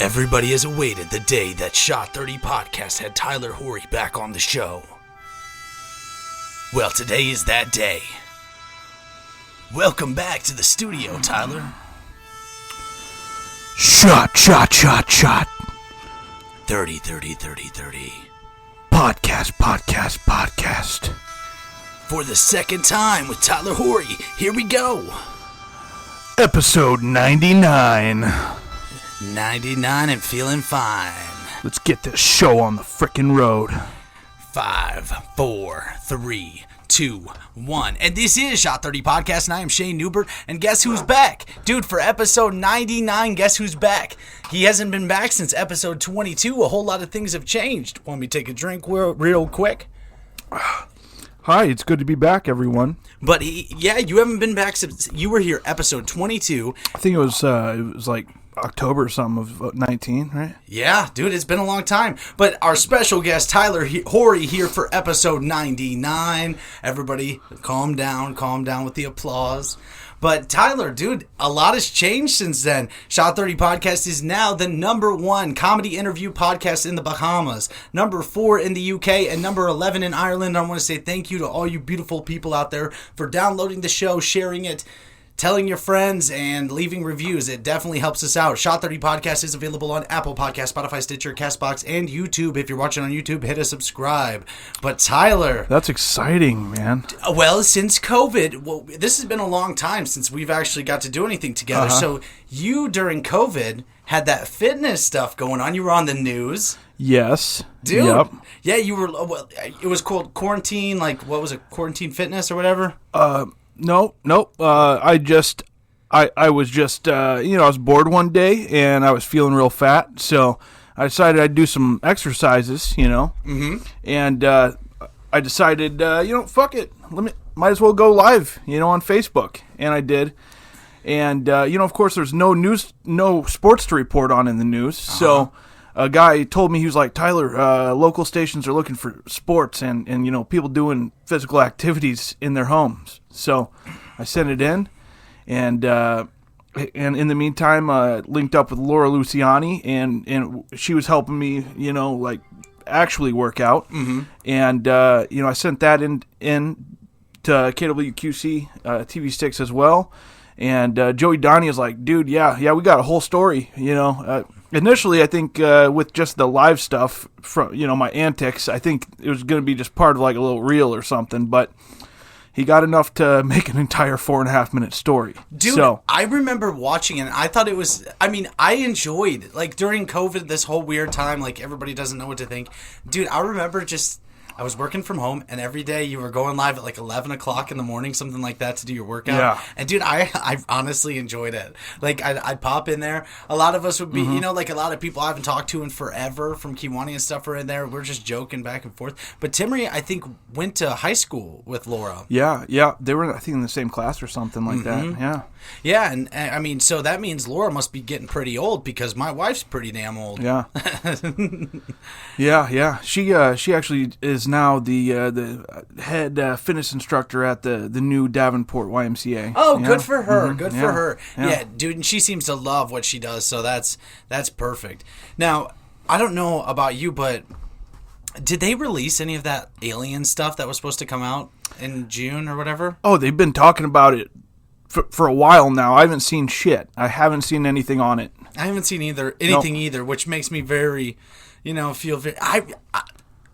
Everybody has awaited the day that Shot 30 Podcast had Tyler Horrie back on the show. Well, today is that day. Welcome back to the studio, Tyler. Shot. 30. Podcast. For the second time with Tyler Horrie, here we go. Episode 99. 99 and feeling fine. Let's get this show on the frickin' road. 5, 4, 3, 2, 1. And this is Shot 30 Podcast, and I am Shane Newbert. And guess who's back? Dude, for episode 99, guess who's back? He hasn't been back since episode 22. A whole lot of things have changed. Want me to take a drink real quick? Hi, it's good to be back, everyone. But, you haven't been back since you were here episode 22. I think it was like October or something of 19, right? Yeah, dude, it's been a long time. But our special guest, Tyler Horrie, here for episode 99. Everybody, calm down with the applause. But Tyler, dude, a lot has changed since then. Shot 30 Podcast is now the number 1 comedy interview podcast in the Bahamas, number 4 in the UK, and number 11 in Ireland. I want to say thank you to all you beautiful people out there for downloading the show, sharing it, telling your friends, and leaving reviews. It definitely helps us out. Shot 30 Podcast is available on Apple Podcasts, Spotify, Stitcher, CastBox, and YouTube. If you're watching on YouTube, hit a subscribe. But Tyler... That's exciting, man. Well, since COVID, this has been a long time since we've actually got to do anything together. So you, during COVID, had that fitness stuff going on. You were on the news. Yes. Dude. Yep. Yeah, you were... Well, it was called Quarantine, like, what was it? Quarantine Fitness or whatever? No. I was just, I was bored one day and I was feeling real fat. So I decided I'd do some exercises, Mm-hmm. And I decided, fuck it. Might as well go live, on Facebook. And I did. And, of course, there's no sports to report on in the news. So a guy told me, he was like, Tyler, local stations are looking for sports and people doing physical activities in their homes. So I sent it in, and in the meantime, linked up with Laura Luciani, and she was helping me, actually work out. Mm-hmm. And, I sent that in to KWQC TV Sticks as well. And Joey Donnie is like, dude, yeah, we got a whole story, Initially, I think with just the live stuff from my antics, I think it was going to be just part of like a little reel or something. But he got enough to make an entire 4.5-minute story. Dude, so, I remember watching it, and I thought it was... I mean, I enjoyed, like, during COVID, this whole weird time, like, everybody doesn't know what to think. Dude, I remember just... I was working from home, and every day you were going live at like 11 o'clock in the morning, something like that, to do your workout. Yeah. And dude, I honestly enjoyed it. Like, I'd pop in there. A lot of us would be, like a lot of people I haven't talked to in forever from Kiwani and stuff are in there. We're just joking back and forth. But Timmery, I think, went to high school with Laura. Yeah. They were, I think, in the same class or something like that. Yeah. Yeah, and I mean, so that means Laura must be getting pretty old because my wife's pretty damn old. Yeah. Yeah. She actually is now the head fitness instructor at the new Davenport YMCA. Oh, good for her. Mm-hmm. Good for her. Yeah. Yeah, dude, and she seems to love what she does, so that's perfect. Now, I don't know about you, but did they release any of that alien stuff that was supposed to come out in June or whatever? Oh, they've been talking about it for a while now. I haven't seen shit. I haven't seen anything on it. I haven't seen anything either, which makes me very, feel very...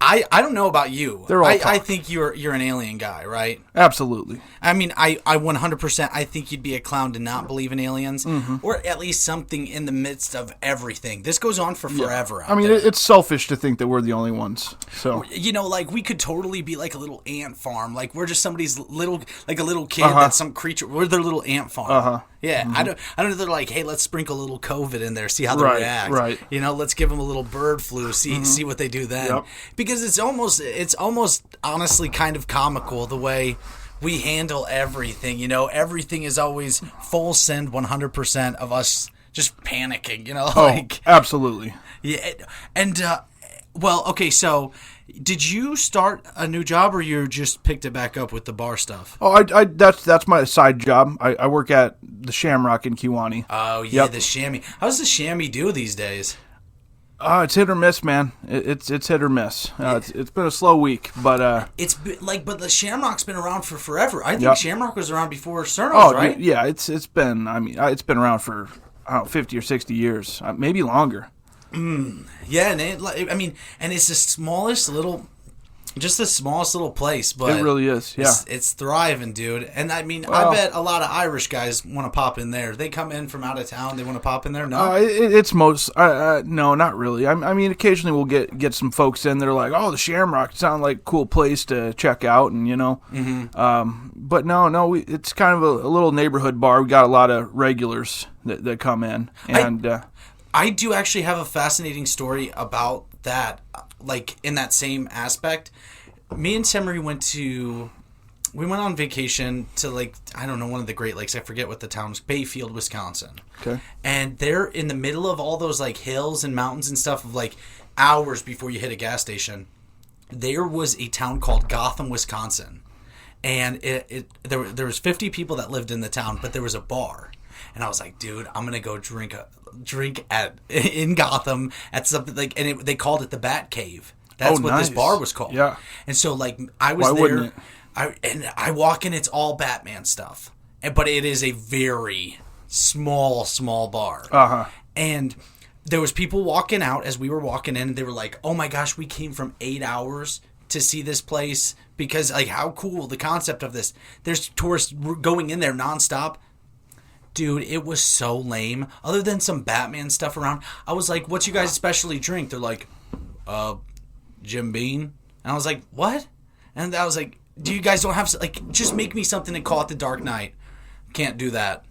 I don't know about you. I think you're an alien guy, right? Absolutely. I mean, I 100%, I think you'd be a clown to not believe in aliens, or at least something in the midst of everything. This goes on for forever. I mean, it's selfish to think that we're the only ones. So like we could totally be like a little ant farm. Like we're just somebody's little, like a little kid that's some creature. We're their little ant farm. Yeah, I don't know. They're like, hey, let's sprinkle a little COVID in there, see how they react. Right. Let's give them a little bird flu, see what they do then. Yep. Because it's almost honestly kind of comical the way we handle everything. Everything is always full send 100% of us just panicking. Absolutely. Yeah, and well, okay, so Did you start a new job, or you just picked it back up with the bar stuff? Oh, that's my side job. I work at the Shamrock in Kewanee. Oh yeah, the chamois. How's the chamois do these days? It's hit or miss, man. It's hit or miss. It's been a slow week, but but the Shamrock's been around for forever. I think Yep. Shamrock was around before Cernos, right? yeah. It's been. I mean, it's been around for 50 or 60 years, maybe longer. Yeah, and and it's the smallest little place, but It really is. Yeah, it's thriving, dude. And I mean, Well, I bet a lot of Irish guys want to pop in there. They come in from out of town. They want to pop in there. No, it's most. No, not really. I mean, occasionally we'll get some folks in that are like, "Oh, the Shamrock sound like a cool place to check out," and But no, it's kind of a little neighborhood bar. We got a lot of regulars that come in, and I do actually have a fascinating story about that, like in that same aspect. Me and Semery went on vacation to, like, I don't know, one of the Great Lakes. I forget what the town was. Bayfield, Wisconsin. Okay. And they're in the middle of all those, like, hills and mountains and stuff of, like, hours before you hit a gas station. There was a town called Gotham, Wisconsin. And there was 50 people that lived in the town, but there was a bar. And I was like, dude, I'm gonna go drink in Gotham at something like, and they called it the Bat Cave. That's what nice. this bar was called. Yeah. And so, like, I was Why there. wouldn't it? I walk in, it's all Batman stuff, but it is a very small bar. And there was people walking out as we were walking in. And they were like, "Oh my gosh, we came from 8 hours to see this place because, like, how cool the concept of this. There's tourists going in there nonstop." Dude, it was so lame. Other than some Batman stuff around, I was like, "What's you guys' specialty drink?" They're like, Jim Beam. And I was like, "What?" And I was like, "Do you guys don't have, like, just make me something and call it the Dark Knight." Can't do that.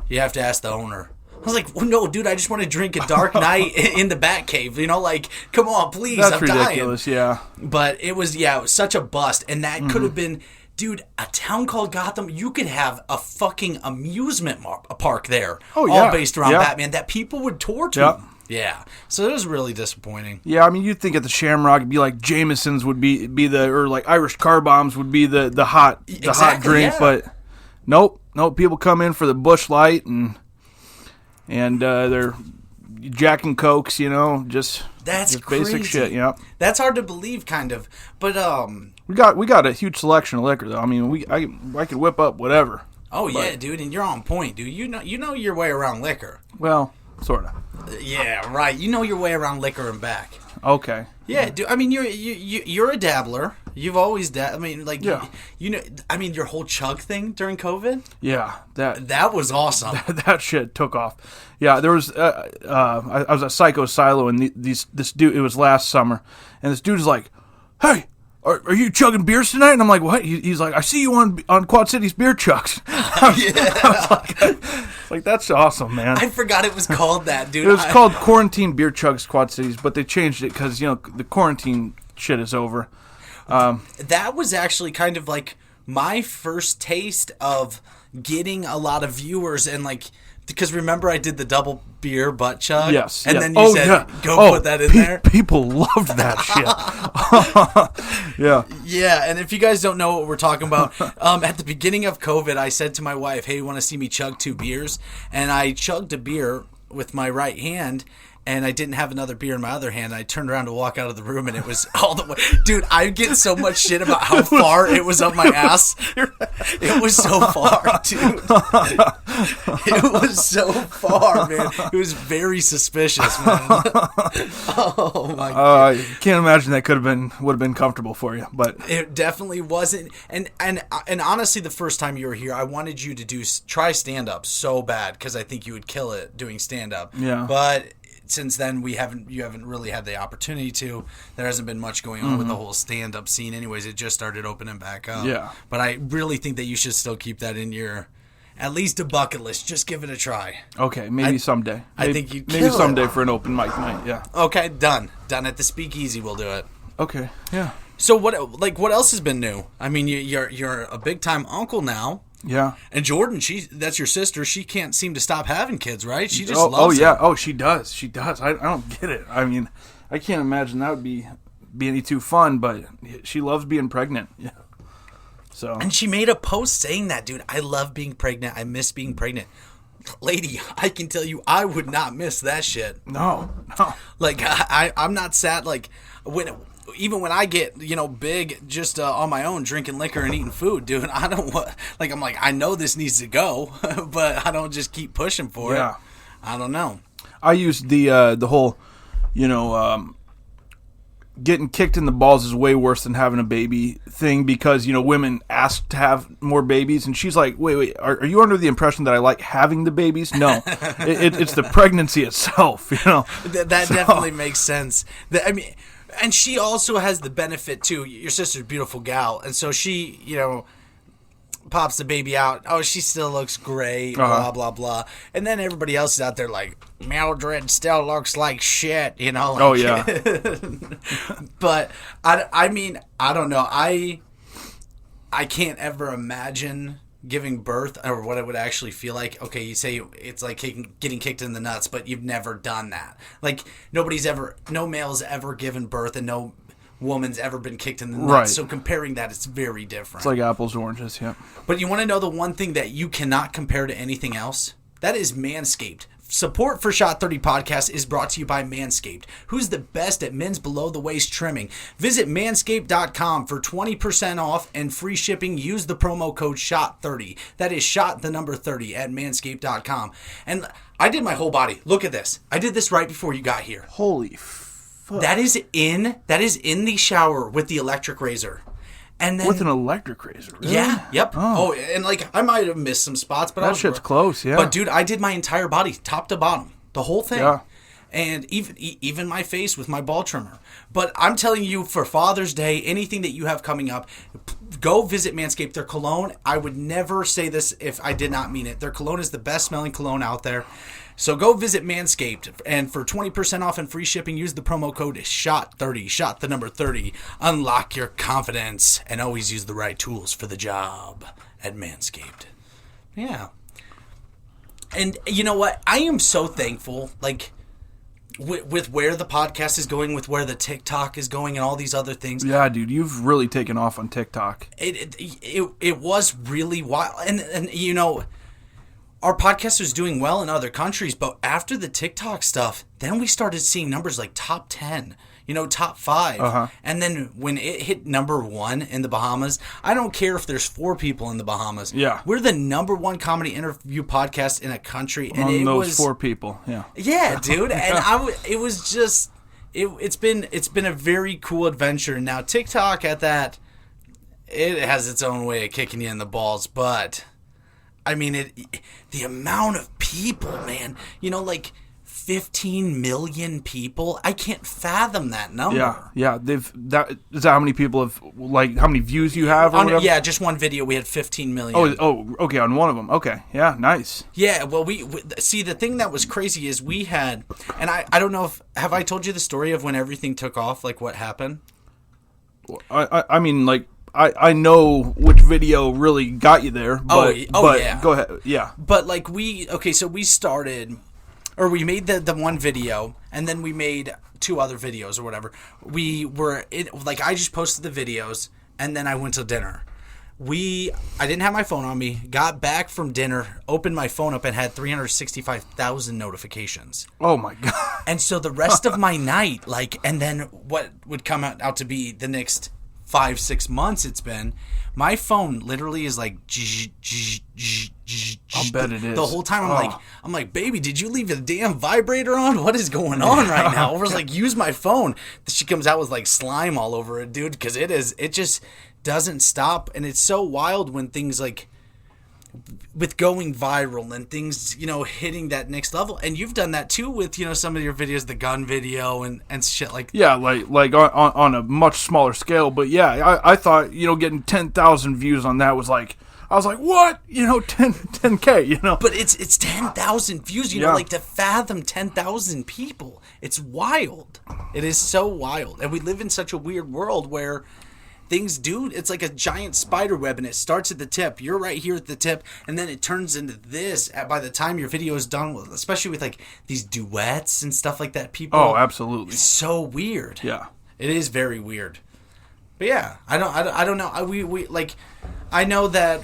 You have to ask the owner. I was like, well, "No, dude, I just want to drink a Dark Knight in the Batcave. You know, like, come on, please." That's I'm ridiculous. dying. Yeah. But it was such a bust. And that could have been, dude, a town called Gotham. You could have a fucking amusement park there. Oh, all yeah. based around Yeah. Batman that people would tour to. Yeah. Yeah. So it was really disappointing. Yeah, I mean, you'd think at the Shamrock it'd be like Jameson's would be the, or like Irish car bombs would be the hot drink, yeah. but nope. People come in for the Busch Light and they're Jack and Cokes, just That's basic crazy. shit. Yeah, That's hard to believe, kind of. But we got a huge selection of liquor though. I mean, I could whip up whatever. oh yeah, dude, and you're on point, dude. You know your way around liquor. Well, sort of. Yeah, right. You know your way around liquor and back. Okay. Yeah, dude. I mean, you're a dabbler. You've always I mean, like, Yeah. I mean, your whole chug thing during COVID. Yeah, That was awesome. that shit took off. Yeah, there was I was at Psycho Silo and this dude, it was last summer, and this dude's like, "Hey, are you chugging beers tonight?" And I'm like, "What?" He's like, "I see you on Quad City's beer chucks." I was like, that's awesome, man. I forgot it was called that, dude. It was called Quarantine Beer Chugs Quad Cities, but they changed it because the quarantine shit is over. That was actually kind of like my first taste of getting a lot of viewers, and like, because remember I did the double beer butt chug? Yes. And yeah. then you said, go put that in there. People loved that shit. Yeah. Yeah, and if you guys don't know what we're talking about, at the beginning of COVID, I said to my wife, "Hey, you want to see me chug 2 beers?" And I chugged a beer with my right hand, and I didn't have another beer in my other hand. I turned around to walk out of the room, and it was all the way. Dude, I get so much shit about how far it was up my ass. It was so far, dude. It was so far, man. It was very suspicious, man. Oh my god. I can't imagine that would have been comfortable for you, but It definitely wasn't. And honestly, the first time you were here, I wanted you to try stand up so bad because I think you would kill it doing stand up. Yeah. But since then, you haven't really had the opportunity to. There hasn't been much going on with the whole stand up scene. Anyways, it just started opening back up. Yeah. But I really think that you should still keep that in your, at least a bucket list. Just give it a try. okay, maybe someday. I think you'd maybe kill it. someday for an open mic night. Yeah. Okay, done at the Speakeasy. We'll do it. Okay. Yeah. So what else has been new? I mean, you're a big time uncle now. Yeah. And Jordan, that's your sister. She can't seem to stop having kids, right? She just Oh loves yeah. it. Oh, she does. She does. I don't get it. I mean, I can't imagine that would be any too fun, but she loves being pregnant. Yeah. So. And she made a post saying that, dude. I love being pregnant. I miss being pregnant. lady, I can tell you, I would not miss that shit. No. Like, I'm not sad. Like, even when I get, big just on my own, drinking liquor and eating food, dude, I don't want, like, I'm like, I know this needs to go, but I don't just keep pushing for it. I don't know. I used the whole, getting kicked in the balls is way worse than having a baby thing because, women ask to have more babies. And she's like, wait, are you under the impression that I like having the babies? No, it's the pregnancy itself, That definitely makes sense. And she also has the benefit, too. Your sister's a beautiful gal. And so she, pops the baby out. Oh, she still looks great, blah, blah, blah. And then everybody else is out there like, Mildred still looks like shit, Like, oh, yeah. But, I mean, I don't know. I can't ever imagine giving birth or what it would actually feel like. Okay, you say it's like getting kicked in the nuts, but you've never done that. Like, no male's ever given birth and no woman's ever been kicked in the nuts. Right. So comparing that, it's very different. It's like apples to oranges, yeah. But you want to know the one thing that you cannot compare to anything else? That is Manscaped. Support for Shot 30 Podcast is brought to you by Manscaped, who's the best at men's below-the-waist trimming. Visit manscaped.com for 20% off and free shipping. Use the promo code SHOT30. That is SHOT, the number 30, at manscaped.com. And I did my whole body. Look at this. I did this right before you got here. Holy fuck. That is in the shower with the electric razor. And then, with an electric razor, really? Yeah, yep. Oh, and like I might have missed some spots, but that shit's close, yeah. But dude, I did my entire body, top to bottom, the whole thing. Yeah. And even my face with my ball trimmer. But I'm telling you, for Father's Day, anything that you have coming up, go visit Manscaped. Their cologne, I would never say this if I did not mean it. Their cologne is the best smelling cologne out there. So go visit Manscaped, and for 20% off and free shipping, use the promo code SHOT30, SHOT the number 30. Unlock your confidence, and always use the right tools for the job at Manscaped. Yeah. And you know what? I am so thankful, like, with where the podcast is going, with where the TikTok is going, and all these other things. Yeah, dude, you've really taken off on TikTok. It was really wild. And our podcast was doing well in other countries, but after the TikTok stuff, then we started seeing numbers like top 10, top 5. And then when it hit number 1 in the Bahamas, I don't care if there's 4 people in the Bahamas. Yeah. We're the number 1 comedy interview podcast in a country. Among and those 4 people, yeah. Yeah, dude. And it was just, it's been a very cool adventure. Now, TikTok at that, it has its own way of kicking you in the balls, but I mean, the amount of people, man, like 15 million people. I can't fathom that number. Yeah. Is that how many people have, like, how many views you have or whatever? Yeah, just one video we had 15 million. Oh, okay, on one of them. Okay, yeah, nice. Yeah, well, we see, the thing that was crazy is we had, and I don't know have I told you the story of when everything took off, like what happened? I mean, like, I know which video really got you there, but yeah. Go ahead, yeah. But like so we started, or we made the one video, and then we made 2 other videos or whatever. I just posted the videos, and then I went to dinner. I didn't have my phone on me, got back from dinner, opened my phone up, and had 365,000 notifications. Oh my God. And so the rest of my night, and then what would come out to be the next 5-6 months it's been, my phone literally is like I'll bet it is. The whole time I'm like, baby, did you leave a damn vibrator on? What is going on right now? I was like, use my phone. She comes out with like slime all over it, dude, because it just doesn't stop. And it's so wild when things like with going viral and things, hitting that next level. And you've done that too with, some of your videos, the gun video and shit like that. Yeah, like on a much smaller scale. But yeah, I thought, getting 10,000 views on that was like, I was like, what? 10K, But it's 10,000 views, like to fathom 10,000 people. It's wild. It is so wild. And we live in such a weird world where things do, it's like a giant spider web, and it starts at the tip. You're right here at the tip, and then it turns into this by the time your video is done, especially with like these duets and stuff like that. People, oh, absolutely, it's so weird. Yeah, it is very weird. But yeah, I don't know. We like, I know that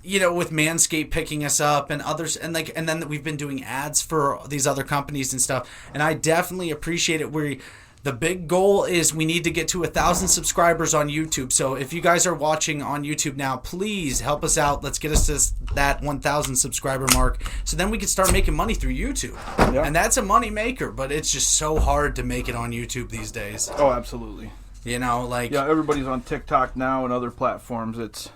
with Manscaped picking us up and others, and then we've been doing ads for these other companies and stuff, and I definitely appreciate it. The big goal is we need to get to 1,000 subscribers on YouTube. So if you guys are watching on YouTube now, please help us out. Let's get us to that 1,000 subscriber mark. So then we can start making money through YouTube. Yeah. And that's a money maker, but it's just so hard to make it on YouTube these days. Oh, absolutely. Yeah, everybody's on TikTok now and other platforms. It's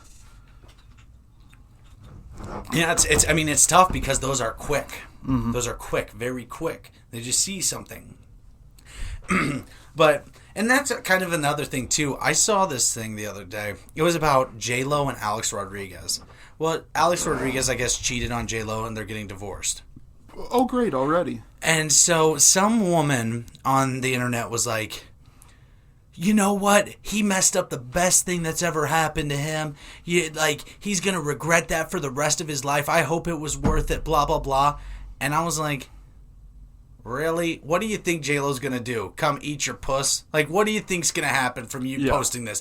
tough because those are quick. Mm-hmm. Those are quick, very quick. They just see something. And that's kind of another thing too. I saw this thing the other day. It was about J-Lo and Alex Rodriguez. Well, Alex Rodriguez, I guess, cheated on J-Lo and they're getting divorced. Oh, great, already. And so some woman on the internet was like, you know what? He messed up the best thing that's ever happened to him. He's going to regret that for the rest of his life. I hope it was worth it, blah, blah, blah. And I was like, really? What do you think J-Lo's going to do? Come eat your puss? What do you think's going to happen from you posting this?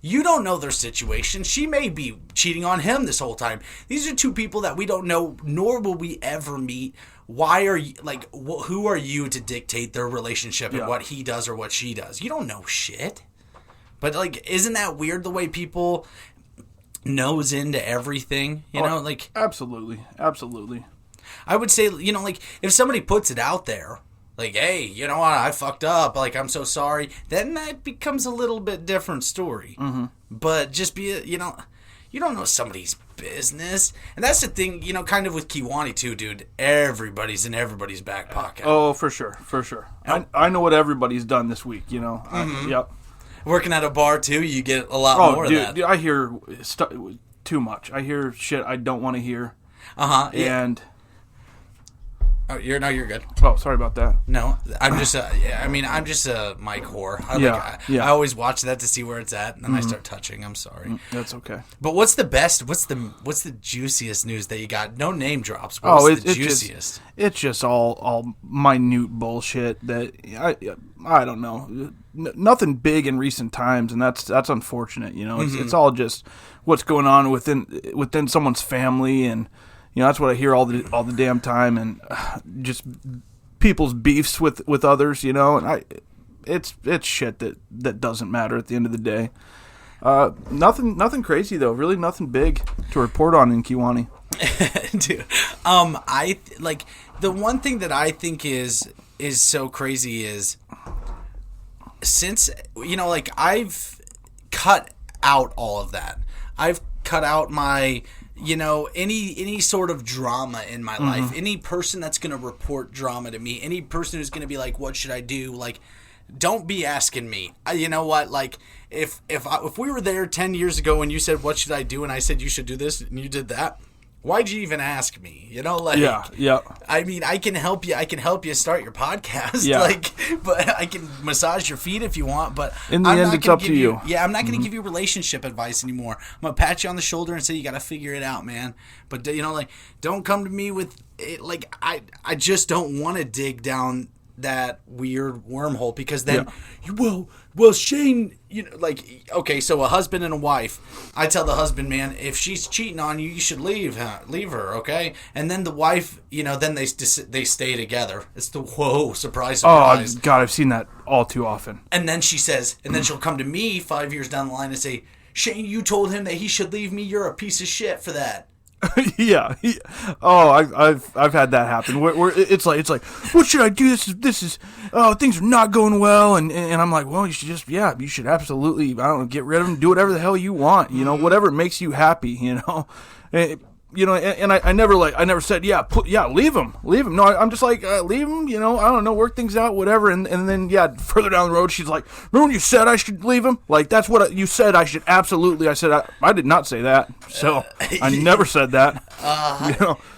You don't know their situation. She may be cheating on him this whole time. These are two people that we don't know, nor will we ever meet. Why are you, who are you to dictate their relationship and what he does or what she does? You don't know shit. But, isn't that weird the way people nose into everything? Absolutely. Absolutely. I would say, if somebody puts it out there, hey, you know what, I fucked up, I'm so sorry, then that becomes a little bit different story. Mm-hmm. But just you don't know somebody's business. And that's the thing, kind of with Kiwani too, dude. Everybody's in everybody's back pocket. Oh, for sure. I know what everybody's done this week, Mm-hmm. Yep. Working at a bar too, you get a lot more of that. Dude, I hear too much. I hear shit I don't want to hear. Uh-huh. And... Oh, you're good. Oh, sorry about that. No, I'm just I'm just a mic whore. I always watch that to see where it's at, and then I start touching. I'm sorry. That's okay. But what's the best? What's the juiciest news that you got? No name drops. What's the juiciest? It's just all minute bullshit that I don't know. Nothing big in recent times, and that's unfortunate. It's all just what's going on within someone's family and. That's what I hear all the damn time, and just people's beefs with others, and it's shit that doesn't matter at the end of the day. Nothing crazy though, really nothing big to report on in Kiwani. Dude, the one thing that I think is so crazy is since I've cut out all of that. I've cut out my any sort of drama in my life, any person that's going to report drama to me, any person who's going to be like, what should I do? Don't be asking me. You know what? If we were there 10 years ago and you said, what should I do? And I said, you should do this and you did that. Why'd you even ask me? Yeah. I mean, I can help you. I can help you start your podcast. But I can massage your feet if you want. But in the end, it's up to you. Yeah, I'm not going to give you relationship advice anymore. I'm gonna pat you on the shoulder and say you got to figure it out, man. But don't come to me with it. I just don't want to dig down that weird wormhole because then well Shane, okay, so a husband and a wife, I tell the husband, man, if she's cheating on you, you should leave her, okay? And then the wife, then they stay together. It's the surprise. Oh God, I've seen that all too often. And then she says, and then she'll come to me 5 years down the line and say, Shane, you told him that he should leave me. You're a piece of shit for that. Yeah. Oh, I've had that happen. Where it's like, what should I do? This is things are not going well, and I'm like, well, you should absolutely, I don't know, get rid of them, do whatever the hell you want, whatever makes you happy, and I never said, leave him. No, I'm just like, leave him, I don't know, work things out, whatever. And then, further down the road, she's like, remember when you said I should leave him? That's what you said. I should absolutely. I said, I did not say that. So I never said that.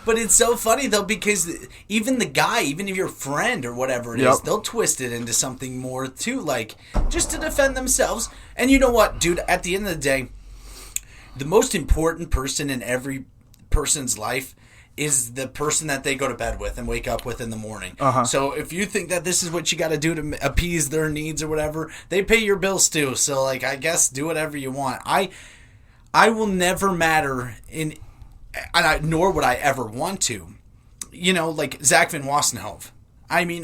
But it's so funny though, because even the guy, even if your friend or whatever it is, they'll twist it into something more too, just to defend themselves. And you know what, dude, at the end of the day, the most important person in every person's life is the person that they go to bed with and wake up with in the morning. So if you think that this is what you got to do to appease their needs or whatever, they pay your bills too. So I guess do whatever you want. I will never matter in nor would I ever want to. You know, like Zach Van Wassenhoef. I mean,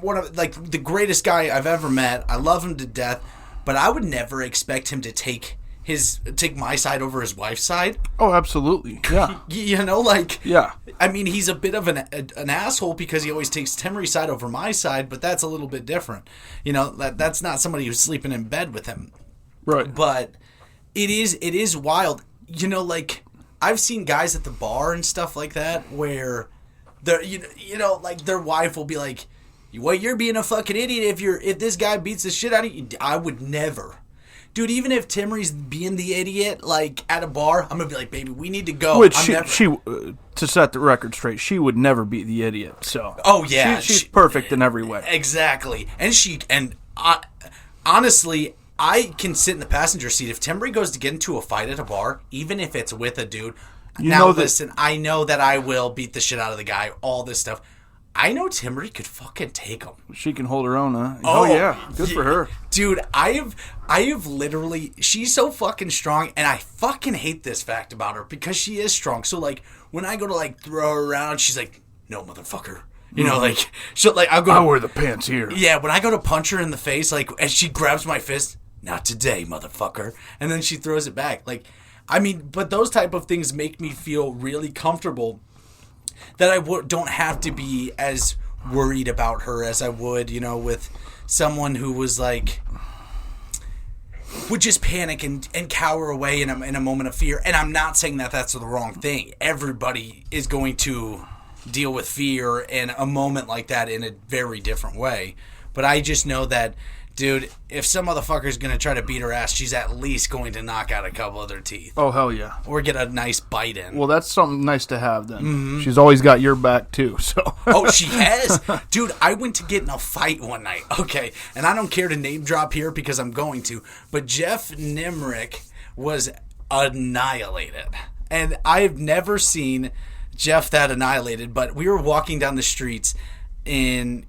one of like the greatest guy I've ever met. I love him to death, but I would never expect him to take my side over his wife's side. Oh, absolutely. Yeah. You know, like, yeah. I mean, he's a bit of an asshole because he always takes Timmery's side over my side, but that's a little bit different. You know, that's not somebody who's sleeping in bed with him. Right. But it is wild. You know, like, I've seen guys at the bar and stuff like that where they're, you know, like their wife will be like, well, you're being a fucking idiot if this guy beats the shit out of you. I would never. Dude, even if Timmery's being the idiot, like, at a bar, I'm going to be like, baby, we need to go. Which to set the record straight, she would never be the idiot, so. Oh, yeah. She's perfect in every way. Exactly. Honestly, I can sit in the passenger seat. If Timmery goes to get into a fight at a bar, even if it's with a dude, listen, I know that I will beat the shit out of the guy, all this stuff. I know Timmery could fucking take him. She can hold her own, huh? Oh yeah. Good for her. Dude, I have literally, she's so fucking strong, and I fucking hate this fact about her because she is strong. So, like, when I go to, like, throw her around, she's like, no, motherfucker. You know, like, she'll, like, I'll wear the pants here. Yeah, when I go to punch her in the face, like, and she grabs my fist, not today, motherfucker. And then she throws it back. Like, I mean, but those type of things make me feel really comfortable that I don't have to be as worried about her as I would, you know, with someone who was like, would just panic and cower away in a moment of fear. And I'm not saying that that's the wrong thing. Everybody is going to deal with fear in a moment like that in a very different way. But I just know that, dude, if some motherfucker's going to try to beat her ass, she's at least going to knock out a couple of their teeth. Oh, hell yeah. Or get a nice bite in. Well, that's something nice to have then. Mm-hmm. She's always got your back, too, so. Oh, she has? Dude, I went to get in a fight one night. Okay, and I don't care to name drop here because I'm going to, but Jeff Nimrick was annihilated. And I've never seen Jeff that annihilated, but we were walking down the streets in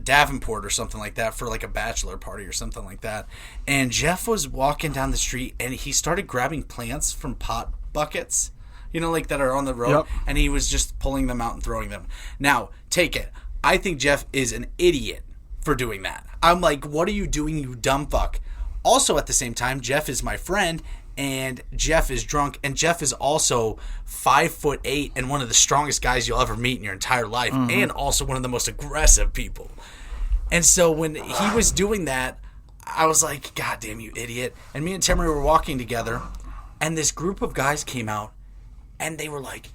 Davenport or something like that for like a bachelor party or something like that, and Jeff was walking down the street and he started grabbing plants from pot buckets, you know, like that are on the road. Yep. And he was just pulling them out and throwing them. Now, take it, I think Jeff is an idiot for doing that. I'm like, what are you doing, you dumb fuck? Also, at the same time, Jeff is my friend, and Jeff is drunk, and Jeff is also 5'8" and one of the strongest guys you'll ever meet in your entire life, and also one of the most aggressive people. And so when he was doing that, I was like, God damn you idiot. And me and Timmery were walking together, and this group of guys came out, and they were like,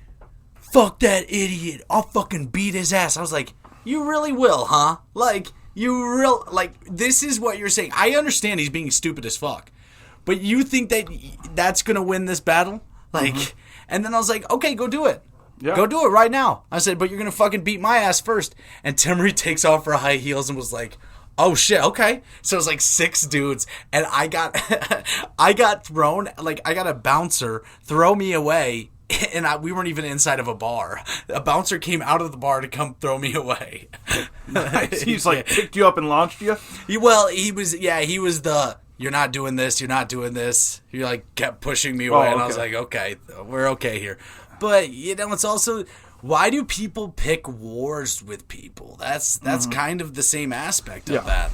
fuck that idiot, I'll fucking beat his ass. I was like, you really will, huh? Like, this is what you're saying. I understand he's being stupid as fuck, but you think that that's going to win this battle? Like, and then I was like, okay, go do it. Yeah. Go do it right now. I said, but you're going to fucking beat my ass first. And Timmery takes off her high heels and was like, oh shit, okay. So it was like 6 dudes, and I got thrown, like I got a bouncer throw me away, and we weren't even inside of a bar. A bouncer came out of the bar to come throw me away. Nice. He's like picked you up and launched you? He was the, you're not doing this, you're not doing this. He like kept pushing me away, and I was like, okay, we're okay here. But, you know, it's also, why do people pick wars with people? That's kind of the same aspect of that.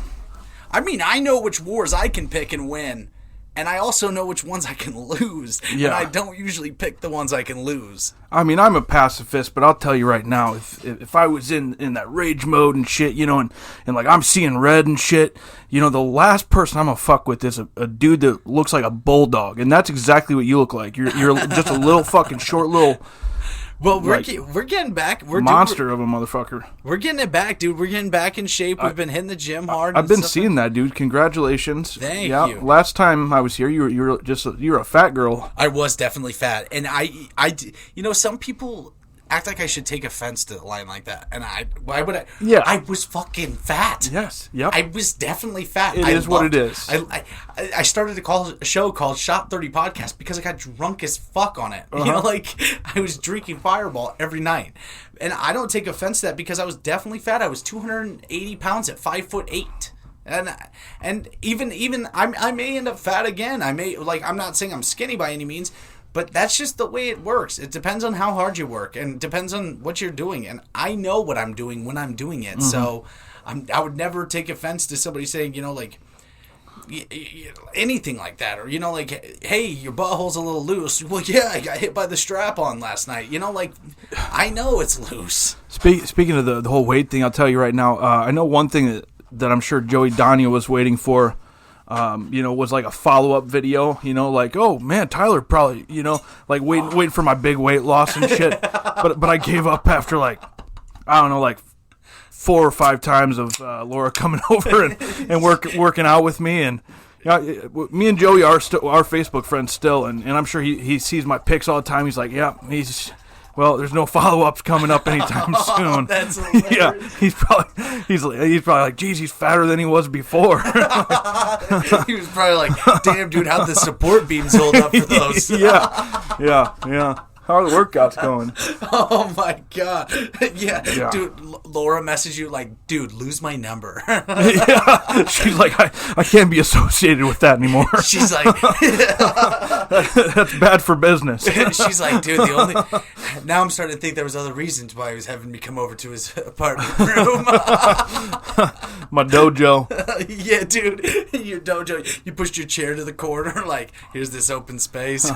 I mean, I know which wars I can pick and win, and I also know which ones I can lose. Yeah. And I don't usually pick the ones I can lose. I mean, I'm a pacifist, but I'll tell you right now, if I was in that rage mode and shit, you know, and like I'm seeing red and shit, you know, the last person I'm gonna fuck with is a dude that looks like a bulldog, and that's exactly what you look like. You're just a little fucking short little. Well, we're getting back. We're monster of a mother. We're getting it back, dude. We're getting back in shape. We've been hitting the gym hard. I've been seeing that, dude. Congratulations. Thank you. Last time I was here, you were a fat girl. I was definitely fat, and I you know, some people act like I should take offense to a line like that, and why would I? Yeah, I was fucking fat. Yes, yep. I was definitely fat. It is what it is. I started a show called Shot 30 Podcast because I got drunk as fuck on it. You know, like I was drinking Fireball every night, and I don't take offense to that because I was definitely fat. I was 280 pounds at 5'8". And even I may end up fat again. I may, like, I'm not saying I'm skinny by any means, But that's just the way it works. It depends on how hard you work, and depends on what you're doing. And I know what I'm doing when I'm doing it. So I would never take offense to somebody saying, like, anything like that. Or, like, hey, your butthole's a little loose. Well, yeah, I got hit by the strap-on last night. Like, I know it's loose. Speaking of the whole weight thing, I'll tell you right now, I know one thing that I'm sure Joey Dania was waiting for, was like a follow-up video, like, oh, man, Tyler probably, like waiting for my big weight loss and shit. but I gave up after, like, I don't know, like 4 or 5 times of Laura coming over and working out with me. And me and Joey are Facebook friends still, and I'm sure he sees my pics all the time. He's like, yeah, well, there's no follow-ups coming up anytime soon. That's hilarious. Yeah, he's probably like, geez, he's fatter than he was before. He was probably like, damn, dude, how'd the support beams hold up for those? yeah. How are the workouts going? Oh, my God. Yeah. Dude, Laura messaged you like, dude, lose my number. Yeah. She's like, I can't be associated with that anymore. She's like... That's bad for business. She's like, dude, now I'm starting to think there was other reasons why he was having me come over to his apartment room. My dojo. Yeah, dude. Your dojo. You pushed your chair to the corner, like, here's this open space.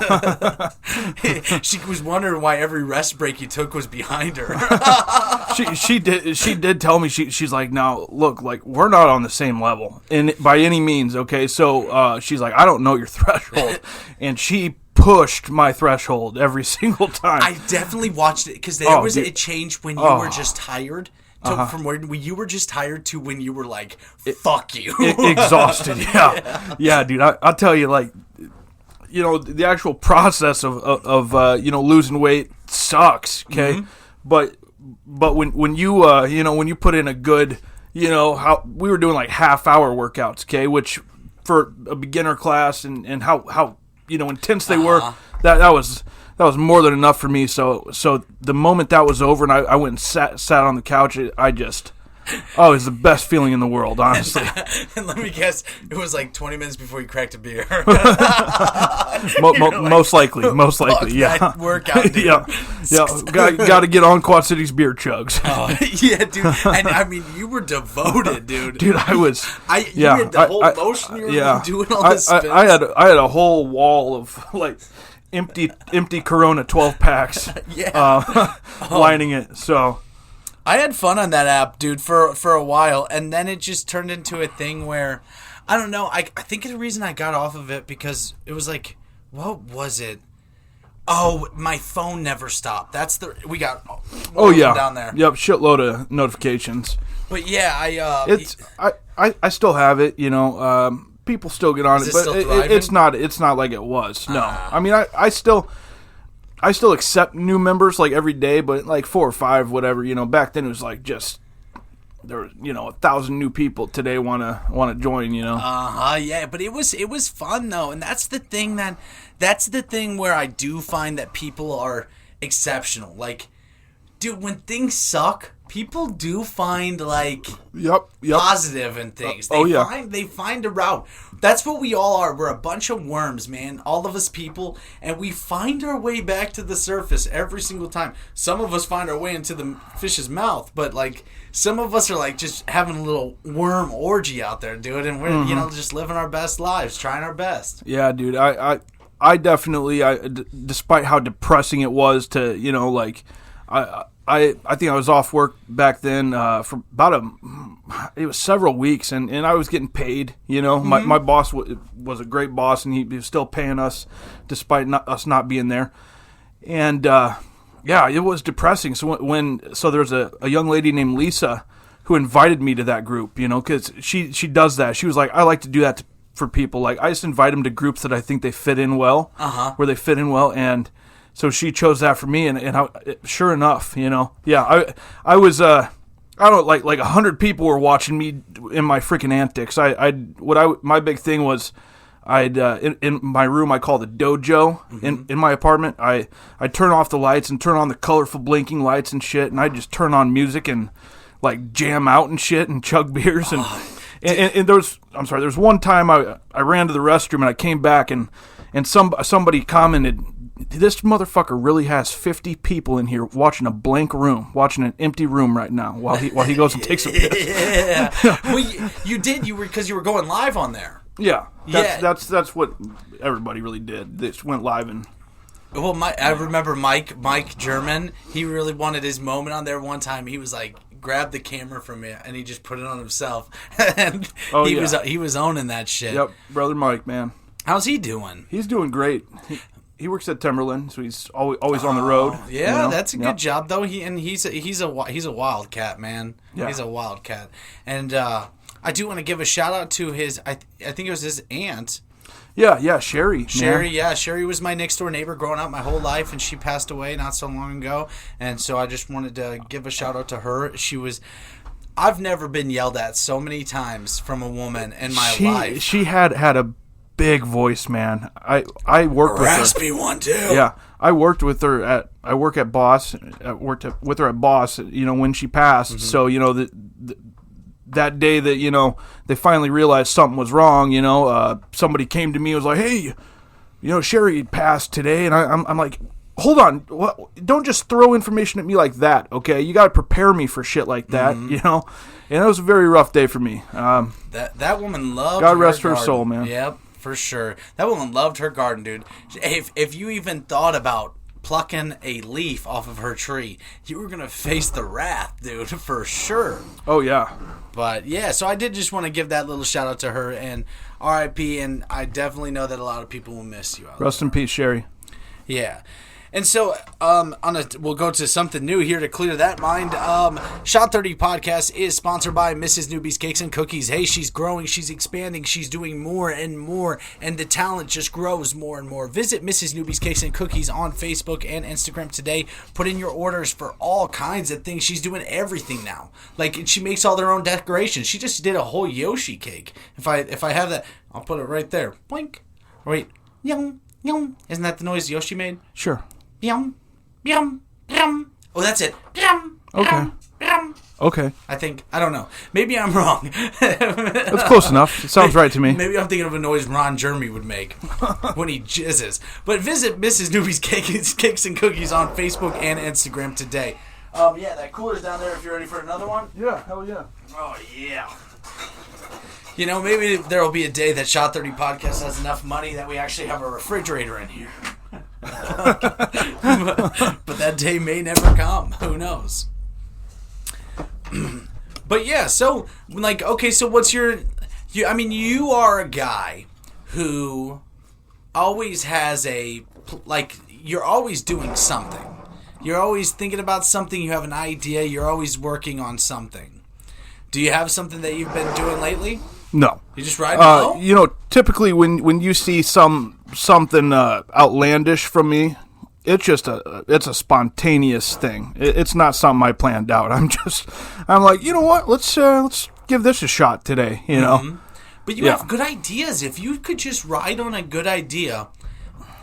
She was wondering why every rest break you took was behind her. She did tell me, she's like, now look, like, we're not on the same level by any means, okay? So she's like, I don't know your threshold. And she pushed my threshold every single time. I definitely watched it because there was a change when you were just tired. From when you were just tired to when you were like, fuck you. Exhausted, yeah. Yeah, dude, I'll tell you, like, the actual process of losing weight sucks, okay? Mm-hmm. But when you when you put in a good, how we were doing like half-hour workouts, okay, which for a beginner class and how intense they were, that was more than enough for me. So the moment that was over and I went and sat on the couch, it was the best feeling in the world, honestly. And let me guess, it was like 20 minutes before you cracked a beer. Most likely, yeah. That workout, dude. Yeah. Got to get on Quad City's beer chugs. Oh, yeah, dude. And I mean, you were devoted, dude. Dude, I was. You had the whole motion. You were doing all this. I had a whole wall of like empty Corona 12 packs. Yeah. Lining it. So. I had fun on that app, dude, for a while, and then it just turned into a thing where, I don't know, I think the reason I got off of it because it was like, what was it? Oh, my phone never stopped. We got down there. Yep, shitload of notifications. But yeah, I still have it, people still get on it, but it's not like it was. No. I mean, I still accept new members like every day, but like 4 or 5, whatever. Back then it was like just there was 1,000 new people today want to join. Yeah, but it was fun though, and that's the thing where I do find that people are exceptional. Like, dude, when things suck, people do find like positive in things. They find a route. That's what we all are. We're a bunch of worms, man. All of us people, and we find our way back to the surface every single time. Some of us find our way into the fish's mouth, but like some of us are like just having a little worm orgy out there, dude, and we're just living our best lives, trying our best. Yeah, dude. I definitely, despite how depressing it was to, I think I was off work back then for about it was several weeks, and I was getting paid. Mm-hmm. My boss was a great boss, and he was still paying us despite us not being there. And it was depressing. So so there's a young lady named Lisa who invited me to that group. Because she does that. She was like, I like to do that for people. Like, I just invite them to groups that I think they fit in well, where they fit in well, and. So she chose that for me, and sure enough, I was, I don't know, like 100 people were watching me in my freaking antics. My big thing was, in my room, I call the dojo. Mm-hmm. In my apartment, I turn off the lights and turn on the colorful blinking lights and shit, and I just turn on music and like jam out and shit and chug beers and there was one time I ran to the restroom and I came back and somebody commented, this motherfucker really has 50 people in here watching a blank room, watching an empty room right now while he goes and takes a piss. Yeah. Well, you did. You were because you were going live on there. Yeah. That's what everybody really did. They just went live and. Well, I remember Mike German. He really wanted his moment on there one time. He was like, grabbed the camera from me and he just put it on himself. And he was owning that shit. Yep, brother Mike, man. How's he doing? He's doing great. He works at Timberland, so he's always on the road. Yeah, that's a good job though. He's a wildcat, man. Yeah. He's a wildcat. And I do want to give a shout out to his. I think it was his aunt. Yeah, Sherry. Sherry was my next door neighbor growing up my whole life, and she passed away not so long ago. And so I just wanted to give a shout out to her. I've never been yelled at so many times from a woman in my life. She had a big voice, man. I worked with her. Raspy one too. Yeah, I worked with her with her at Boss. When she passed. Mm-hmm. So that day that they finally realized something was wrong. Somebody came to me and was like, "Hey, Sherry passed today," and I'm like, "Hold on, what? Don't just throw information at me like that, okay? You got to prepare me for shit like that, And it was a very rough day for me. That woman loved. God rest her garden. soul, man. Yep, for sure. That woman loved her garden, dude. If you even thought about plucking a leaf off of her tree, you were gonna face the wrath, dude, for sure. Oh yeah. But yeah, so I did just want to give that little shout out to her and R.I.P. And I definitely know that a lot of people will miss you out Rest there. in peace, Sherry. Yeah. And so, we'll go to something new here to clear that mind. Shot 30 Podcast is sponsored by Mrs. Newbie's Cakes and Cookies. Hey, she's growing, she's expanding, she's doing more and more, and the talent just grows more and more. Visit Mrs. Newbie's Cakes and Cookies on Facebook and Instagram today. Put in your orders for all kinds of things. She's doing everything now. Like, she makes all their own decorations. She just did a whole Yoshi cake. If I have that, I'll put it right there. Boink. Wait. Yum. Yum. Isn't that the noise Yoshi made? Sure. Yum, yum, yum. Oh, that's it. Yum, okay. Yum, yum. Okay. I don't know. Maybe I'm wrong. That's close enough. It sounds right to me. Maybe I'm thinking of a noise Ron Jeremy would make when he jizzes. But visit Mrs. Newbie's Cakes and Cookies on Facebook and Instagram today. Yeah, that cooler's down there if you're ready for another one. Yeah, hell yeah. Oh, yeah. Maybe there will be a day that Shot 30 Podcast has enough money that we actually have a refrigerator in here. But that day may never come. Who knows? But yeah, so okay, so what's you are a guy who always has you're always doing something. You're always thinking about something, you have an idea, you're always working on something. Do you have something that you've been doing lately? No. You just ride low? Typically when you see something outlandish from me, it's a spontaneous thing. It's not something I planned out. I'm like, you know what? Let's give this a shot today. Mm-hmm. But you have good ideas. If you could just ride on a good idea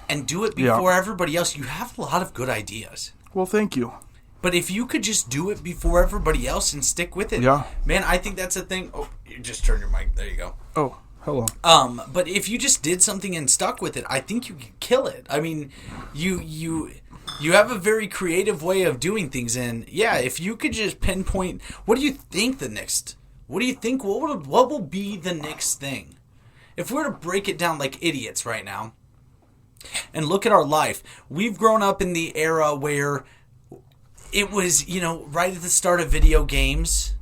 and do it before everybody else, you have a lot of good ideas. Well, thank you. But if you could just do it before everybody else and stick with it, man, I think that's a thing. Oh, you just turned your mic. There you go. Oh, hello. But if you just did something and stuck with it, I think you could kill it. I mean, you have a very creative way of doing things, and if you could just pinpoint, what do you think what will be the next thing? If we were to break it down like idiots right now, and look at our life, we've grown up in the era where it was, right at the start of video games,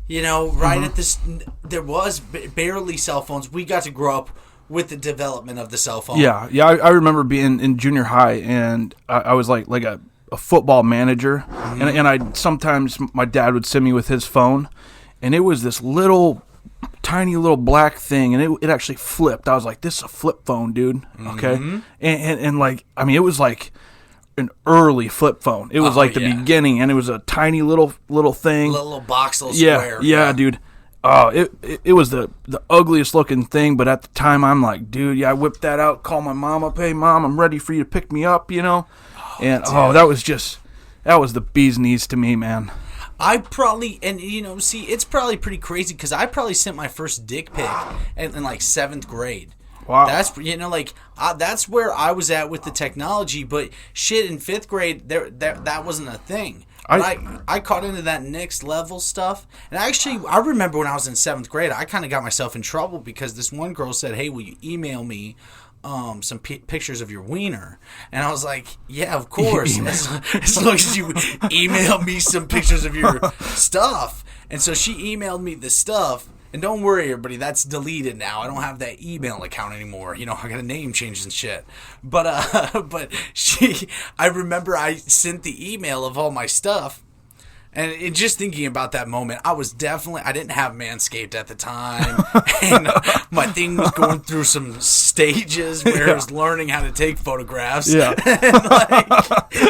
right at this, there was barely cell phones. We got to grow up with the development of the cell phone. Yeah. I remember being in junior high, and I was like a football manager, and sometimes my dad would send me with his phone, and it was this tiny little black thing, and it actually flipped. I was like, this is a flip phone, dude. Okay. Mm-hmm. And it was like an early flip phone. It was the beginning, and it was a tiny little thing. Little box, little square. Yeah, dude. Oh, it was the ugliest looking thing, but at the time I'm like, dude, I whipped that out, call my mom up, hey mom, I'm ready for you to pick me up, that was the bee's knees to me, man. I probably, it's probably pretty crazy because I probably sent my first dick pic in 7th grade. Wow. That's, like, that's where I was at with the technology. But shit, in 5th grade, that wasn't a thing. I caught into that next level stuff. And actually, I remember when I was in 7th grade, I kind of got myself in trouble because this one girl said, hey, will you email me some pictures of your wiener? And I was like, yeah, of course. as long as you email me some pictures of your stuff. And so she emailed me the stuff. And don't worry, everybody, that's deleted now. I don't have that email account anymore. I got a name change and shit. But I remember I sent the email of all my stuff. And just thinking about that moment, I didn't have Manscaped at the time. And my thing was going through some stages where I was learning how to take photographs. Yeah.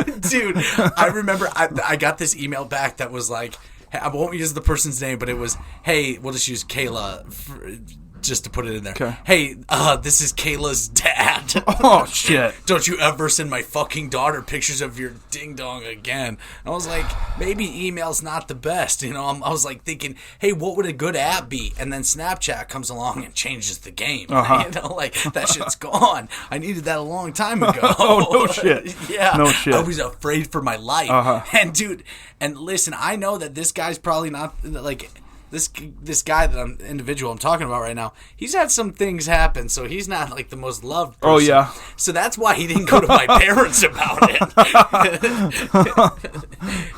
And dude, I remember I got this email back that was like, I won't use the person's name, but it was, hey, we'll just use Kayla just to put it in there. Okay. Hey, this is Kayla's dad. Oh, shit. Don't you ever send my fucking daughter pictures of your ding-dong again. And I was like, maybe email's not the best. I was like thinking, hey, what would a good app be? And then Snapchat comes along and changes the game. Like, that shit's gone. I needed that a long time ago. Oh, no shit. Yeah. No shit. I was afraid for my life. And dude, and listen, I know that this guy's probably not, like, this guy individual I'm talking about right now, he's had some things happen, so he's not like the most loved person. Oh yeah. So that's why he didn't go to my parents about it.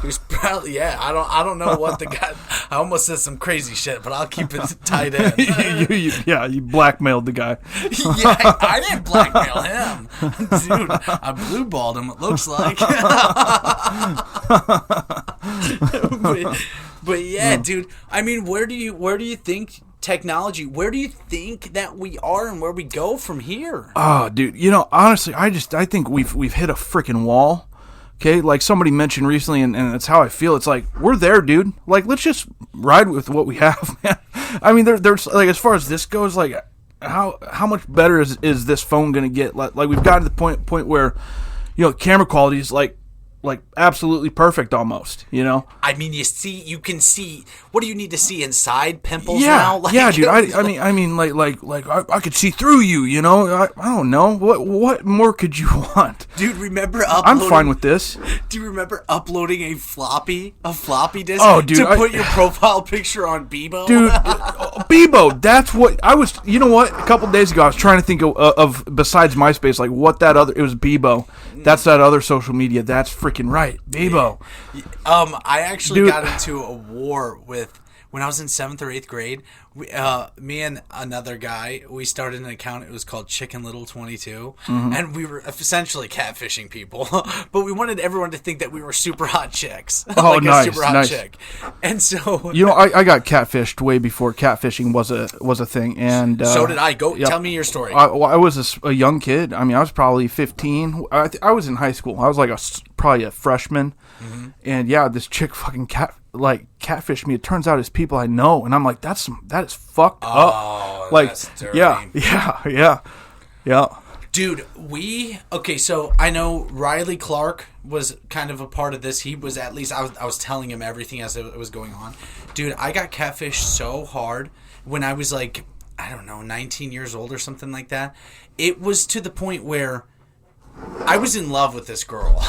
He was probably I don't know what the guy. I almost said some crazy shit, but I'll keep it tight in. you blackmailed the guy. Yeah, I didn't blackmail him, dude. I blue-balled him. It looks like. But yeah, dude. I mean, where do you think technology? Where do you think that we are and where we go from here? Oh, dude. Honestly, I think we've hit a freaking wall. Okay, like somebody mentioned recently, and that's how I feel. It's like we're there, dude. Like, let's just ride with what we have, man. I mean, there's like, as far as this goes, like how much better is this phone gonna get? Like we've gotten to the point where camera quality is like absolutely perfect almost, I mean, you can see, what do you need to see inside pimples now? Like, yeah, dude. I mean, I could see through you, I don't know. What more could you want? Dude, remember uploading? I'm fine with this. Do you remember uploading a floppy disk dude, to put your profile picture on Bebo? Dude, Bebo, that's what I was, a couple days ago I was trying to think of besides MySpace, like what that other, it was Bebo. That's that other social media. That's freaking right. Bebo. I actually got into a war with, when I was in 7th or 8th grade, me and another guy, we started an account. It was called Chicken Little 22, and we were essentially catfishing people, but we wanted everyone to think that we were super hot chicks. Oh, like nice, a super hot nice. chick. And so, I got catfished way before catfishing was a thing, and so did I. Tell me your story. I was a young kid. I mean, I was probably 15. I was in high school. I was like probably a freshman, and this chick fucking catfished me. It turns out it's people I know, and I'm like, that is fucked up. Like, that's dirty. Yeah. Dude, so I know Riley Clark was kind of a part of this. He was, at least, I was telling him everything as it was going on. Dude, I got catfished so hard when I was like, I don't know, 19 years old or something like that. It was to the point where I was in love with this girl.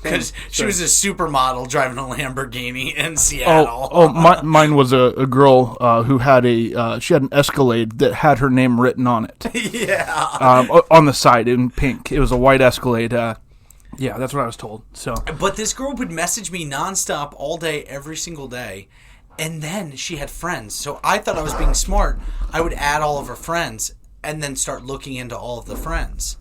Because she was a supermodel driving a Lamborghini in Seattle. Mine was a girl who had she had an Escalade that had her name written on it. Yeah. On the side in pink. It was a white Escalade. Yeah, that's what I was told. So, but this girl would message me nonstop all day, every single day. And then she had friends. So I thought I was being smart. I would add all of her friends and then start looking into all of the friends.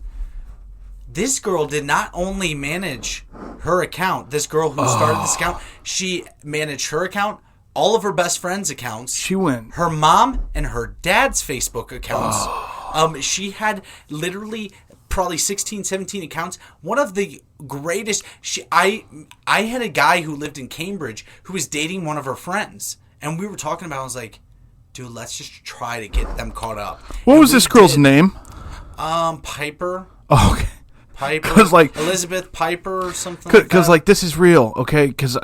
This girl did not only manage her account. This girl who started this account, she managed her account, all of her best friends' accounts. She went. Her mom and her dad's Facebook accounts. She had literally probably 16, 17 accounts. One of the greatest. I had a guy who lived in Cambridge who was dating one of her friends. And we were talking about it. I was like, dude, let's just try to get them caught up. What was this girl's name? Piper. Oh, okay. Piper, like Elizabeth Piper or something. Because like this is real, okay? Because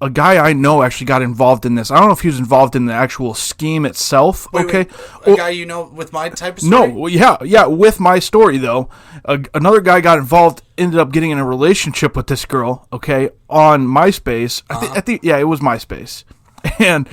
a guy I know actually got involved in this. I don't know if he was involved in the actual scheme itself. Wait, a guy you know with my type of story? No, yeah, with my story though. Another guy got involved, ended up getting in a relationship with this girl, okay, on MySpace. I think it was MySpace. And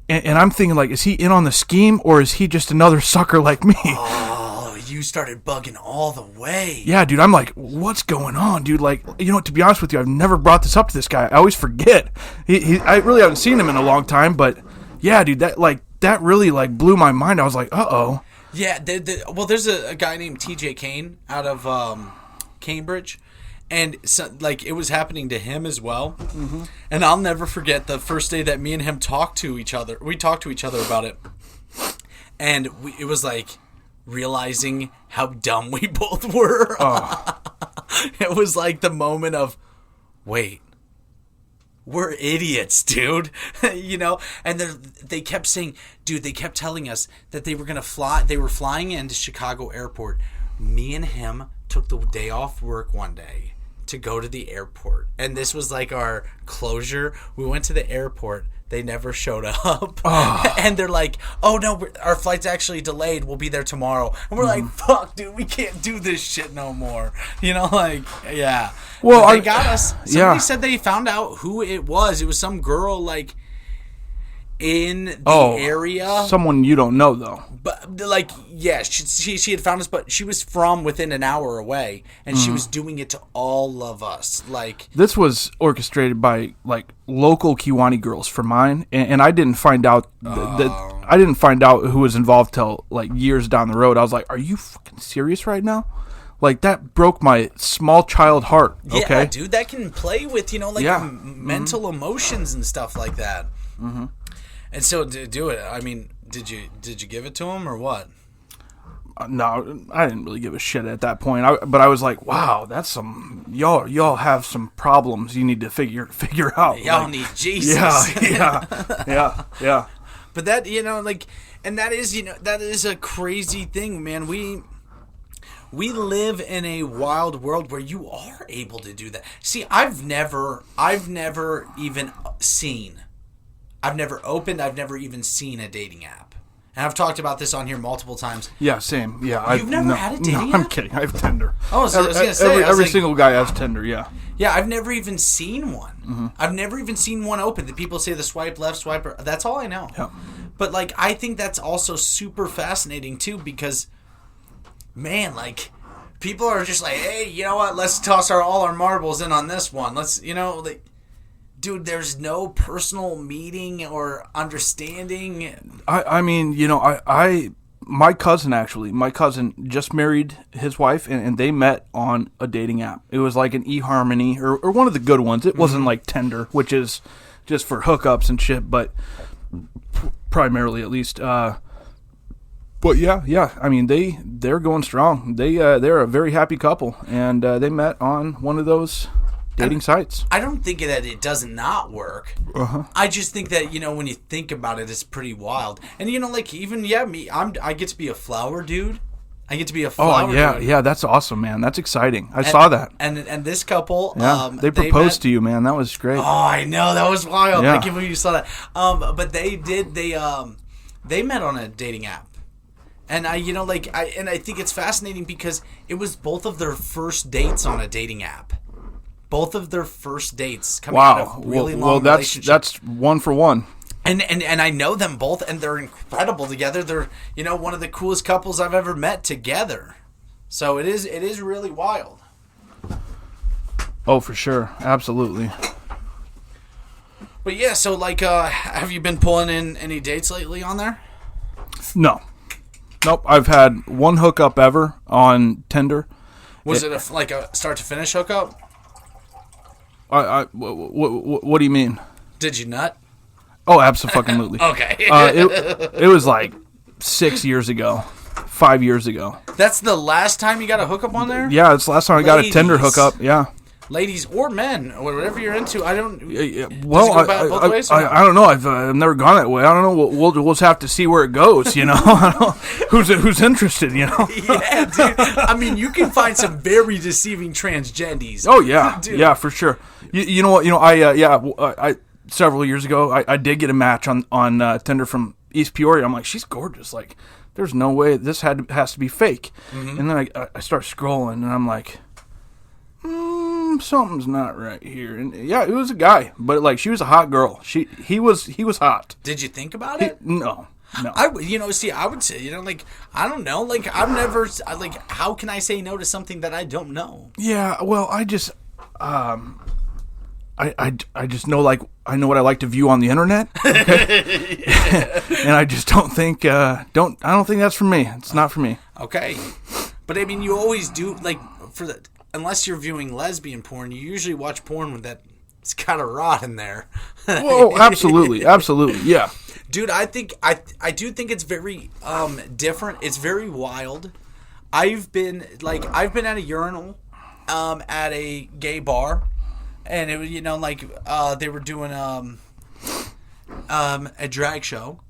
I'm thinking, like, is he in on the scheme, or is he just another sucker like me? Oh, you started bugging all the way. Yeah, dude, I'm like, what's going on, dude? Like, to be honest with you, I've never brought this up to this guy. I always forget. I really haven't seen him in a long time, but yeah, dude, that really, like, blew my mind. I was like, uh-oh. Yeah, well, there's a guy named TJ Kane out of Cambridge, and so, like, it was happening to him as well. Mm-hmm. And I'll never forget the first day that me and him talked to each other. We talked to each other about it, and it was like realizing how dumb we both were. Oh. It was like the moment of, wait, we're idiots, dude. And they kept saying, dude, they kept telling us that they were going to fly. They were flying into Chicago airport. Me and him took the day off work one day to go to the airport. And this was like our closure. We went to the airport. They never showed up. Oh. And they're like, oh, no, our flight's actually delayed. We'll be there tomorrow. And we're like, fuck, dude, we can't do this shit no more. Yeah. Well, they got us. Somebody said they found out who it was. It was some girl, like, in the area. Someone you don't know, though. But, like, yeah, she had found us, but she was from within an hour away, and she was doing it to all of us. Like, this was orchestrated by, like, local Kiwani girls for mine, and I didn't find out I didn't find out who was involved till, like, years down the road. I was like, are you fucking serious right now? Like, that broke my small child heart, okay? Yeah, dude, that can play with, mental emotions and stuff like that. Mm-hmm. And so, to do it, I mean, did you give it to him or what? No, I didn't really give a shit at that point. But I was like, wow, that's some y'all have some problems you need to figure out. Y'all need Jesus. Yeah. But that, and that is a crazy thing, man. We live in a wild world where you are able to do that. See, I've never even seen. I've never opened, I've never even seen a dating app. And I've talked about this on here multiple times. Yeah, same. Yeah, You've never had a dating app? I'm kidding. I have Tinder. Oh, so I was going to say. Every single guy has Tinder, yeah. Yeah, I've never even seen one. Mm-hmm. I've never even seen one open. The people say the swipe left, swipe right. That's all I know. Yeah. But, like, I think that's also super fascinating, too, because, man, like, people are just like, hey, you know what? Let's toss all our marbles in on this one. Let's, dude, there's no personal meeting or understanding. I mean, my cousin just married his wife, and they met on a dating app. It was like an eHarmony or one of the good ones. It wasn't like Tinder, which is just for hookups and shit, but primarily at least. But yeah. I mean, they're going strong. They're a very happy couple, and they met on one of those dating sites. I don't think that it does not work. Uh-huh. I just think that, when you think about it, it's pretty wild. And, me, I get to be a flower dude. I get to be a flower dude. Oh, yeah, that's awesome, man. That's exciting. I saw that. And this couple... Yeah, they proposed to you, man. That was great. Oh, I know. That was wild. Yeah. I can't believe you saw that. But they met on a dating app. And I think it's fascinating because it was both of their first dates on a dating app. Both of their first dates coming out of really long relationships. That's one for one. And I know them both, and they're incredible together. They're one of the coolest couples I've ever met together. So it is really wild. Oh, for sure, absolutely. But yeah, so have you been pulling in any dates lately on there? No, nope. I've had one hookup ever on Tinder. Was it a start to finish hookup? What do you mean? Did you nut? Oh, absolutely. Okay. It was like 6 years ago, 5 years ago. That's the last time you got a hookup on there? Yeah, it's the last time I got a Tinder hookup. Yeah. ladies or men, or whatever you're into. I don't. Well, does it go both ways or no? I don't know. I've never gone that way. I don't know. We'll just have to see where it goes. You know, who's interested. You know. Yeah, dude. I mean, you can find some very deceiving transgendies. Oh yeah, dude. yeah, for sure. You know what? I several years ago I did get a match on Tinder from East Peoria. I'm like, she's gorgeous. Like, there's no way this has to be fake. Mm-hmm. And then I start scrolling and I'm like, something's not right here. And yeah, it was a guy, but like, she was a hot girl. He was hot. Did you think about it? No. I would say, like, I don't know. Like, I've never, like, how can I say no to something that I don't know? Yeah, well, I just, I just know, like, I know what I like to view on the internet, okay? And I just don't think, I don't think that's for me. It's not for me. Okay. But I mean, you always do, like, unless you're viewing lesbian porn, you usually watch porn with that, it's got a rod in there. Oh, absolutely, yeah. Dude, I do think it's very different. It's very wild. I've been at a urinal at a gay bar, and it was, you know, like they were doing a drag show,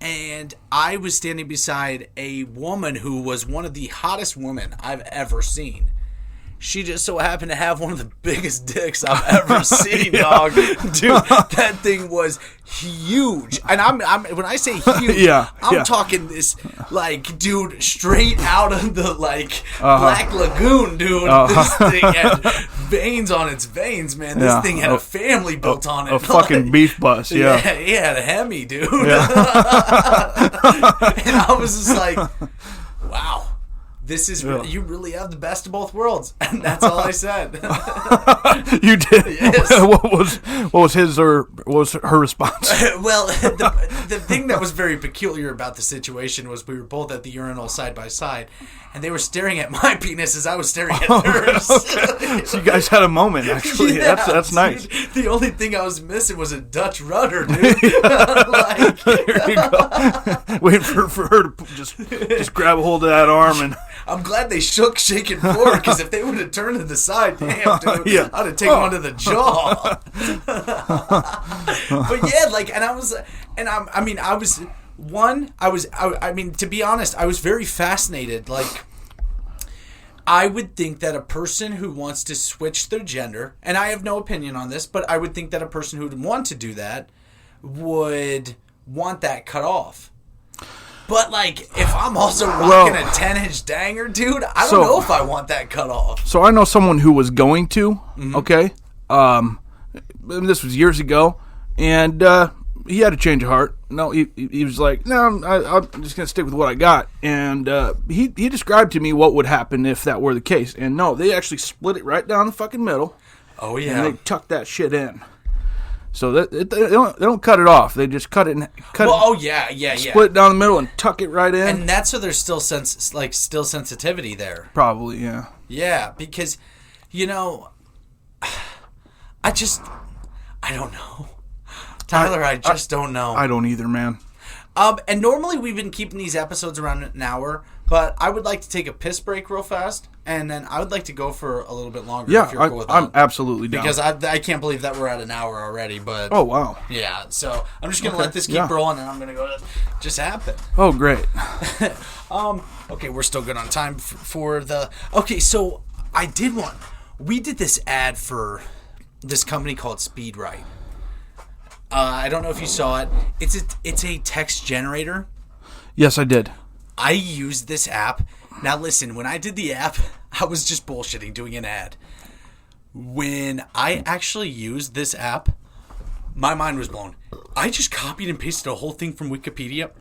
and I was standing beside a woman who was one of the hottest women I've ever seen. She just so happened to have one of the biggest dicks I've ever seen, dog. Dude, that thing was huge. And I'm when I say huge, I'm talking this, like, dude, straight out of the, like, Black Lagoon, dude. This thing had veins on its veins, man. This thing had a family built on it. A fucking beef bus, yeah. He had a Hemi, dude. Yeah. And I was just like, wow. This is you really have the best of both worlds, and that's all I said. You did. Yes. What was his or what was her response? Well, the thing that was very peculiar about the situation was we were both at the urinal side by side, and they were staring at my penis as I was staring at hers. Okay. So you guys had a moment, actually. Yeah, that's nice. Dude, the only thing I was missing was a Dutch rudder, dude. Like, there you go. Waiting for her to just grab a hold of that arm and. I'm glad they shaking forward, because if they would have turned to the side, damn, dude, yeah. I'd have taken one to the jaw. But yeah, like, and I mean, to be honest, I was very fascinated. Like, I would think that a person who wants to switch their gender, and I have no opinion on this, but I would think that a person who would want to do that would want that cut off. But, like, if I'm also rocking a 10-inch danger, dude, I don't know if I want that cut off. So I know someone who was going to, okay? This was years ago, and he had a change of heart. No, he was like, no, I'm just going to stick with what I got. And he described to me what would happen if that were the case. And no, they actually split it right down the fucking middle. Oh, yeah. And they tucked that shit in. So they don't cut it off. They just cut it. Split it down the middle and tuck it right in. And that's so there's still sensitivity there. Probably, yeah. Yeah, because, you know, I don't know, Tyler. I just don't know. I don't either, man. And normally we've been keeping these episodes around an hour, but I would like to take a piss break real fast, and then I would like to go for a little bit longer. Yeah, if you're cool with I'm absolutely down. Because I can't believe that we're at an hour already. But oh wow, yeah. So I'm just gonna let this keep rolling, and I'm gonna go to just happen. Oh great. Okay, we're still good on time for the. Okay, so we did this ad for this company called SpeedRite. I don't know if you saw it. It's a text generator. Yes, I did. I used this app. Now listen, when I did the app, I was just bullshitting doing an ad. When I actually used this app, my mind was blown. I just copied and pasted a whole thing from Wikipedia,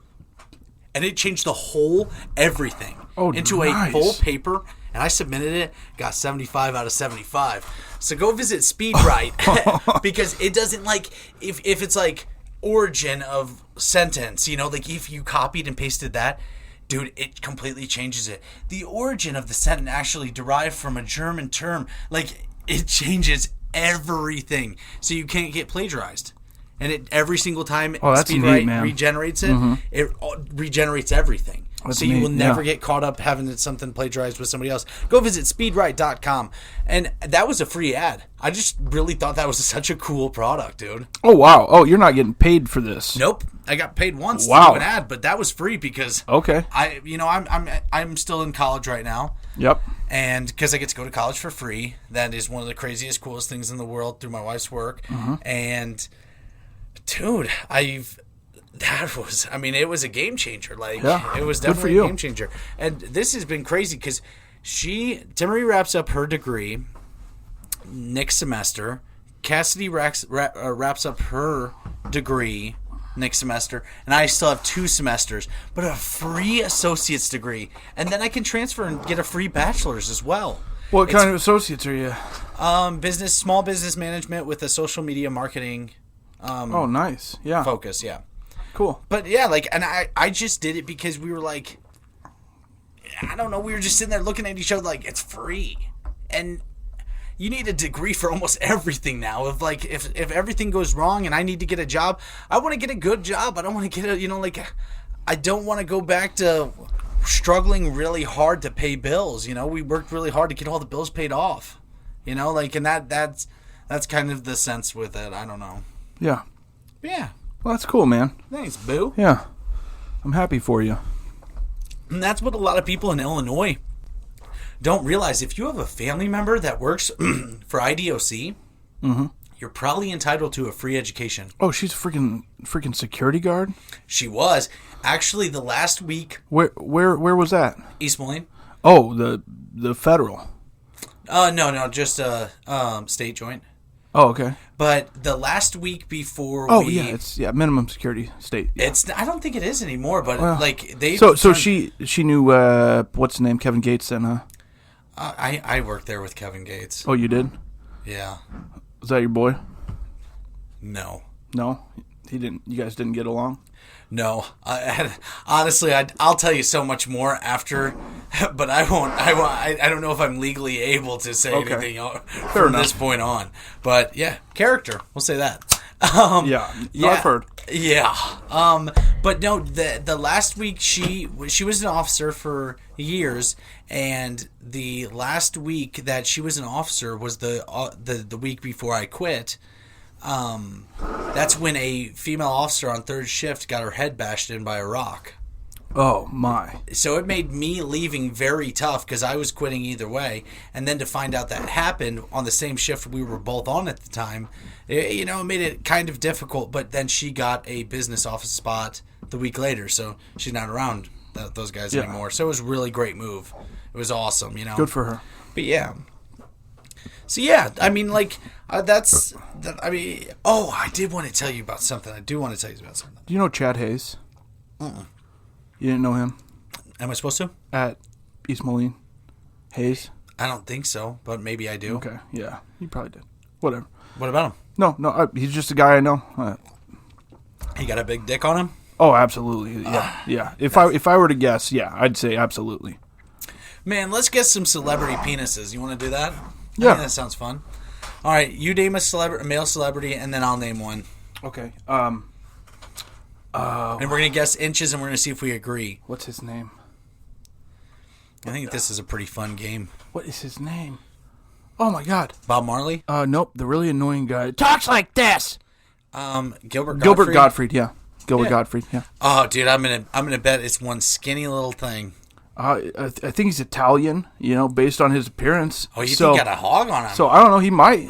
and it changed the whole everything into a full paper. And I submitted it, got 75 out of 75. So go visit SpeedRite because it doesn't, like, if it's like origin of sentence, you know, like if you copied and pasted that, dude, it completely changes it. The origin of the sentence actually derived from a German term. Like, it changes everything. So you can't get plagiarized. And every single time SpeedRite regenerates it, it regenerates everything. So you will never get caught up having something plagiarized with somebody else. Go visit speedwrite.com. And that was a free ad. I just really thought that was such a cool product, dude. Oh, wow. Oh, you're not getting paid for this. Nope. I got paid once to do an ad, but that was free because I'm still in college right now. Yep. And because I get to go to college for free, that is one of the craziest, coolest things in the world through my wife's work. Mm-hmm. And dude, it was a game changer. It was definitely a game changer. And this has been crazy because Timmery wraps up her degree next semester. Cassidy wraps up her degree next semester, and I still have 2 semesters, but a free associate's degree, and then I can transfer and get a free bachelor's as well. What kind of associates are you? Small business management with a social media marketing. Oh, nice. Yeah. Focus. Yeah. Cool. But yeah, and I just did it because we were like, I don't know, we were just sitting there looking at each other like it's free, and you need a degree for almost everything now. If everything goes wrong and I need to get a job, I want to get a good job. I don't want to get I don't want to go back to struggling really hard to pay bills. We worked really hard to get all the bills paid off. And that's kind of the sense with it. I don't know. Yeah. Yeah. Well, that's cool, man. Thanks, boo. Yeah. I'm happy for you. And that's what a lot of people in Illinois don't realize. If you have a family member that works for IDOC, you're probably entitled to a free education. Oh, she's a freaking security guard? She was. Actually, the last week... Where was that? East Moline. Oh, the federal. No, just state joint. Oh, okay. But the last week before it's minimum security state. Yeah. I don't think it is anymore, but they... So she knew, what's the name, Kevin Gates then, huh? I worked there with Kevin Gates. Oh, you did? Yeah. Was that your boy? No. No? He didn't. You guys didn't get along? No. Honestly, I'll tell you so much more after, but I won't. I don't know if I'm legally able to say anything from this point on. But yeah, character. We'll say that. I've heard. Yeah. But no, the last week she was an officer for years, and the last week that she was an officer was the week before I quit. That's when a female officer on third shift got her head bashed in by a rock. Oh my. So it made me leaving very tough because I was quitting either way, and then to find out that happened on the same shift we were both on at the time, it made it kind of difficult. But then she got a business office spot the week later, so she's not around those guys anymore. So it was a really great move. It was awesome, Good for her. But yeah. So yeah, I mean, I did want to tell you about something. Do you know Chad Hayes? You didn't know him? Am I supposed to? At East Moline. Hayes? I don't think so, but maybe I do. Okay, yeah. You probably did. Whatever. What about him? No, he's just a guy I know. He got a big dick on him? Oh, absolutely. Yeah, yeah. If I were to guess, yeah, I'd say absolutely. Man, let's get some celebrity penises. You want to do that? Yeah. I think that sounds fun. All right, you name a male celebrity, and then I'll name one. Okay. And we're going to guess inches, and we're going to see if we agree. What's his name? I think this is a pretty fun game. What is his name? Oh, my God. Bob Marley? Nope. The really annoying guy. Talks like this! Gilbert Gottfried? Gilbert Gottfried, yeah. Gottfried, yeah. Oh, dude, I'm gonna bet it's one skinny little thing. I think he's Italian, based on his appearance. Oh, you think he got a hog on him? So, I don't know. He might.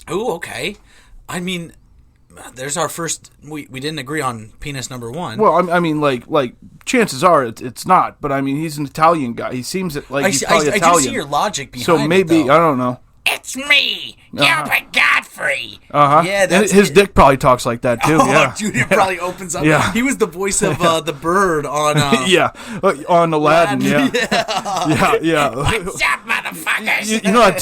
Oh, okay. I mean, there's our first... We didn't agree on penis number one. Well, I mean, like chances are it's not. But, I mean, he's an Italian guy. He seems like he's probably Italian. I do see your logic behind it, so maybe, I don't know. It's me, Gilbert Godfrey. Yeah, that's his dick probably talks like that too. Oh, dude, it probably opens up. Yeah. He was the voice of the bird on. On Aladdin. Yeah. What's up, motherfuckers? You know that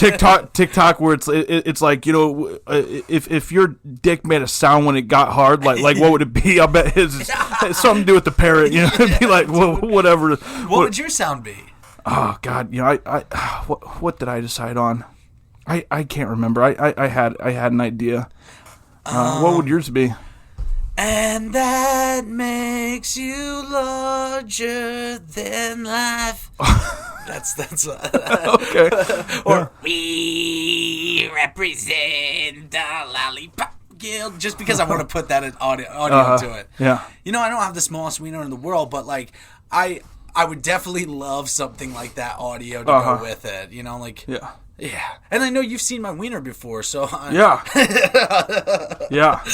TikTok where it's like if your dick made a sound when it got hard, like what would it be? I bet his something to do with the parrot. It'd be like whatever. What would your sound be? Oh God, I what did I decide on? I can't remember. I had an idea. What would yours be? And that makes you larger than life. That's Okay. Or we represent the Lollipop Guild. Just because I want to put that in audio to it. Yeah. You know, I don't have the smallest wiener in the world, but like I would definitely love something like that audio to go with it. You know, like Yeah. yeah. And I know you've seen my wiener before, so Yeah. Yeah.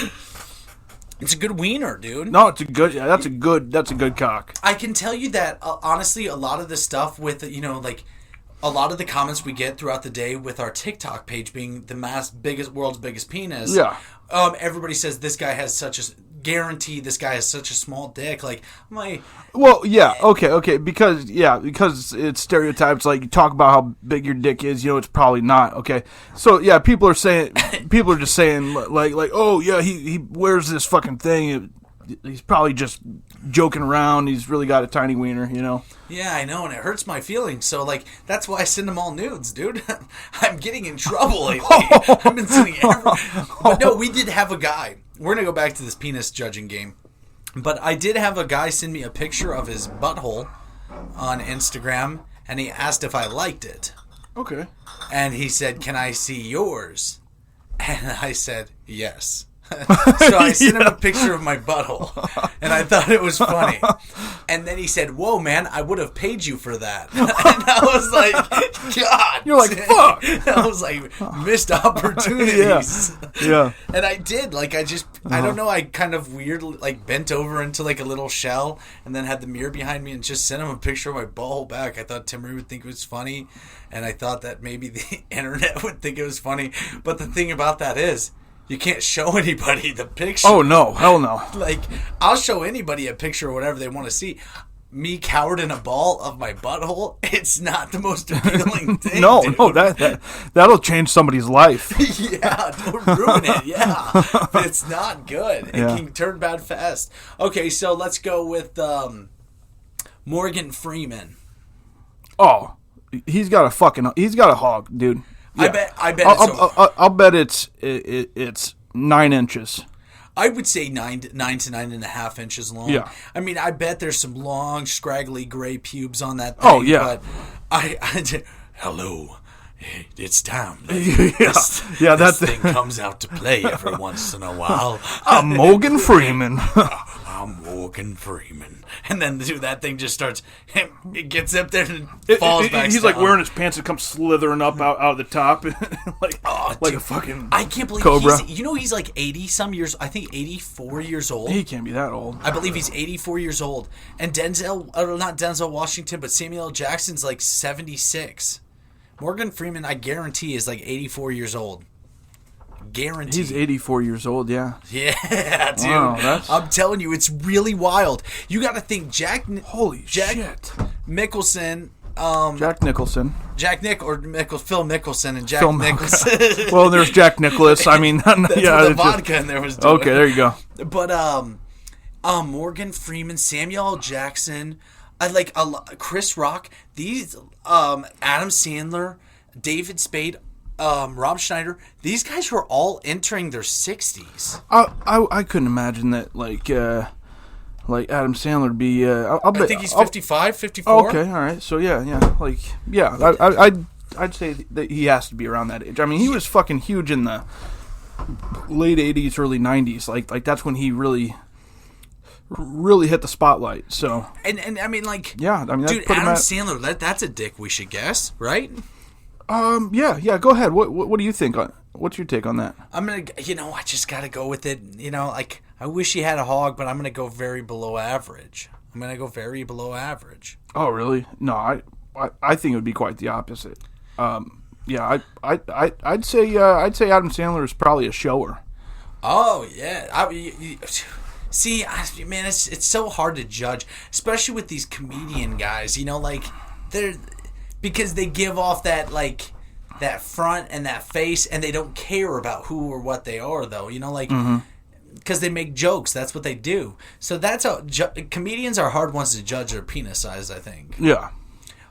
It's a good wiener, dude. No, it's a good. Yeah, that's a good cock. I can tell you that honestly, a lot of the stuff with like a lot of the comments we get throughout the day with our TikTok page being the world's biggest penis. Yeah. Everybody says this guy has such a guarantee. This guy has such a small dick. Like Well, yeah, okay, because it's stereotypes. Like you talk about how big your dick is, it's probably not. Okay, so yeah, people are just saying like, oh yeah, he wears this fucking thing. He's probably just joking around. He's really got a tiny wiener, Yeah, I know, and it hurts my feelings. So like that's why I send them all nudes, dude. I'm getting in trouble lately. I've been sending But no, we did have a guy. We're gonna go back to this penis judging game. But I did have a guy send me a picture of his butthole on Instagram, and he asked if I liked it. Okay. And he said, "Can I see yours?" And I said, "Yes." So I sent him a picture of my butthole, and I thought it was funny. And then he said, "Whoa, man, I would have paid you for that." And I was like, God. You're like, fuck. I was like, missed opportunities. Yeah. And I did. Like, I don't know, I kind of weirdly, like, bent over into, like, a little shell, and then had the mirror behind me and just sent him a picture of my butthole back. I thought Timmy would think it was funny, and I thought that maybe the internet would think it was funny. But the thing about that is, you can't show anybody the picture. Oh, no. Hell no. Like, I'll show anybody a picture or whatever they want to see. Me cowered in a ball of my butthole, it's not the most appealing thing. No, dude. that'll change somebody's life. Yeah, don't ruin it, yeah. But it's not good. It can turn bad fast. Okay, so let's go with Morgan Freeman. Oh, he's got a hog, dude. Yeah. I bet I'll bet it's 9 inches. I would say 9 to 9.5 inches long. Yeah. I mean, I bet there's some long, scraggly gray pubes on that thing. Oh, yeah. But hello, it's time. This thing comes out to play every once in a while. I'm Morgan Freeman. I'm Morgan Freeman. And then that thing just starts, it gets up there and falls back He's down. like wearing his pants and comes slithering up out of the top. like dude, a fucking I can't believe cobra. He's like 80 some years, I think 84 years old. He can't be that old. I believe he's 84 years old. And not Denzel Washington, but Samuel L. Jackson's like 76. Morgan Freeman, I guarantee, is like 84 years old. Guaranteed. He's 84 years old, yeah. Yeah, dude. Wow, I'm telling you, it's really wild. You got to think Jack shit. Mickelson. Jack Nicholson. Phil Mickelson and Jack Nicholson. Well, there's Jack Nicholas. I mean, that's what the vodka in there was doing. Okay, there you go. But Morgan Freeman, Samuel L. Jackson, Chris Rock, these Adam Sandler, David Spade, Rob Schneider, these guys were all entering their 60s. I couldn't imagine that like Adam Sandler would be. I think he's 55, 54. Okay, all right. So yeah. I'd say that he has to be around that age. I mean, he was fucking huge in the late 80s, early 90s. Like that's when he really hit the spotlight. So and I mean, like, yeah, I mean, dude, Adam Sandler, that's a dick. We should guess, right? Yeah. Go ahead. What do you think? What's your take on that? I'm gonna, I just gotta go with it. Like, I wish he had a hog, but I'm gonna go very below average. Oh, really? No, I think it would be quite the opposite. Yeah, I'd say Adam Sandler is probably a shower. Oh yeah, see, man, it's so hard to judge, especially with these comedian guys. Like because they give off that like that front and that face, and they don't care about who or what they are, though. Because they make jokes. That's what they do. So that's how comedians are hard ones to judge their penis size, I think. Yeah.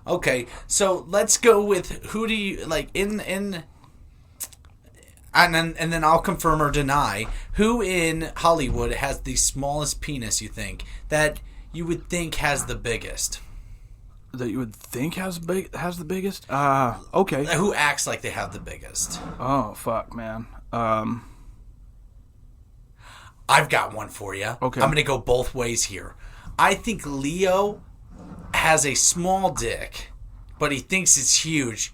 Okay, so let's go with who do you like in And then I'll confirm or deny. Who in Hollywood has the smallest penis, you think, that you would think has the biggest? That you would think has the biggest? Okay. Who acts like they have the biggest? Oh, fuck, man. I've got one for you. Okay. I'm going to go both ways here. I think Leo has a small dick, but he thinks it's huge.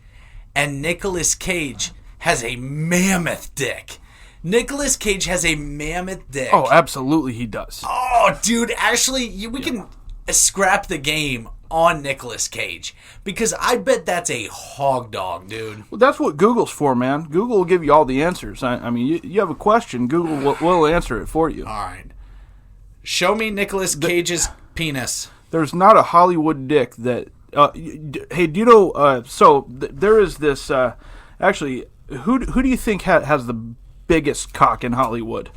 And Nicolas Cage has a mammoth dick. Nicolas Cage has a mammoth dick. Oh, absolutely he does. Oh, dude, actually, we can scrap the game on Nicolas Cage, because I bet that's a hog dog, dude. Well, that's what Google's for, man. Google will give you all the answers. I mean, you have a question, Google will answer it for you. All right. Show me Nicolas Cage's penis. There's not a Hollywood dick that... hey, do you know... there is this... actually, who do you think has the biggest cock in Hollywood?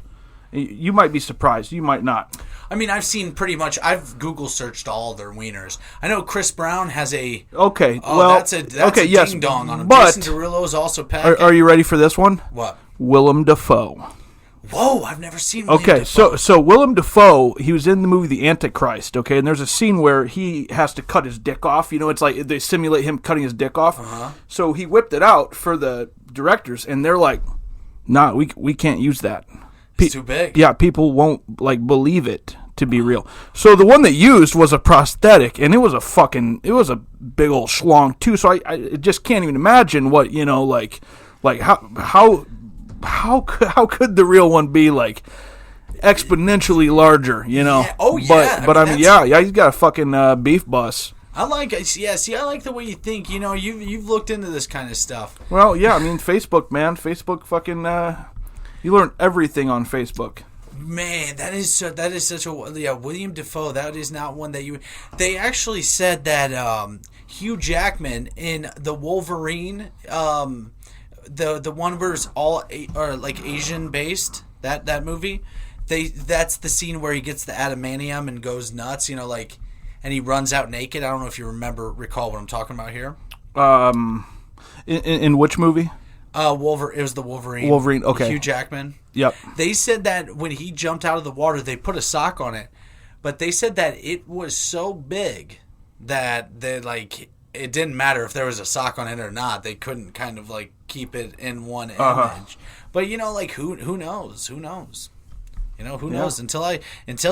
You might be surprised. You might not. I mean, I've seen pretty much... I've Google searched all their wieners. I know Chris Brown has a... Okay, that's a ding-dong on him. But Jason Derulo's also packed. Are you ready for this one? What? Willem Dafoe. Whoa, I've never seen Willem Okay, Dafoe. so Willem Dafoe, he was in the movie The Antichrist, okay? And there's a scene where he has to cut his dick off. You know, it's like they simulate him cutting his dick off. Uh-huh. So he whipped it out for the directors, and they're like, nah, we can't use that. It's too big. Yeah, people won't, believe it to be real. So the one they used was a prosthetic, and it was a big old schlong, too. So I just can't even imagine what, how could the real one be exponentially larger, Yeah. Oh, yeah. But I mean, he's got a fucking beef bus. I like it. Yeah, see, I like the way you think. You know, you've looked into this kind of stuff. Well, yeah, I mean, Facebook, man. Facebook fucking, you learn everything on Facebook. Man, that is such a... Yeah, William Dafoe, that is not one that you... They actually said that Hugh Jackman in the Wolverine... The one where it's all Asian based, that movie, that's the scene where he gets the adamantium and goes nuts, and he runs out naked. I don't know if you recall what I'm talking about here. In which movie? It was the Wolverine. Wolverine, okay. Hugh Jackman. Yep. They said that when he jumped out of the water, they put a sock on it, but they said that it was so big that it didn't matter if there was a sock on it or not. They couldn't kind of keep it in one image. But who knows? Who knows? Who knows? Until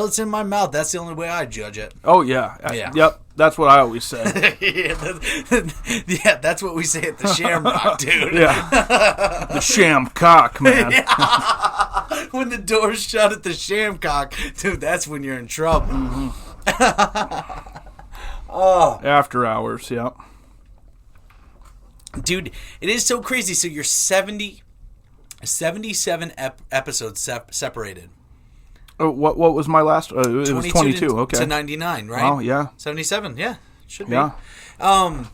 it's in my mouth, that's the only way I judge it. Oh yeah. Yeah. Yep. That's what I always say. Yeah, that's what we say at the Shamrock, dude. Yeah. The sham cock, man. Yeah. When the door's shut at the Shamcock, dude, that's when you're in trouble. Mm-hmm. Oh. After hours, yeah. Dude, it is so crazy. So you're 77 episodes separated. Oh, what was my last? It was 22. Okay. To 99, right? Oh, yeah. 77, yeah. Should be. Yeah. And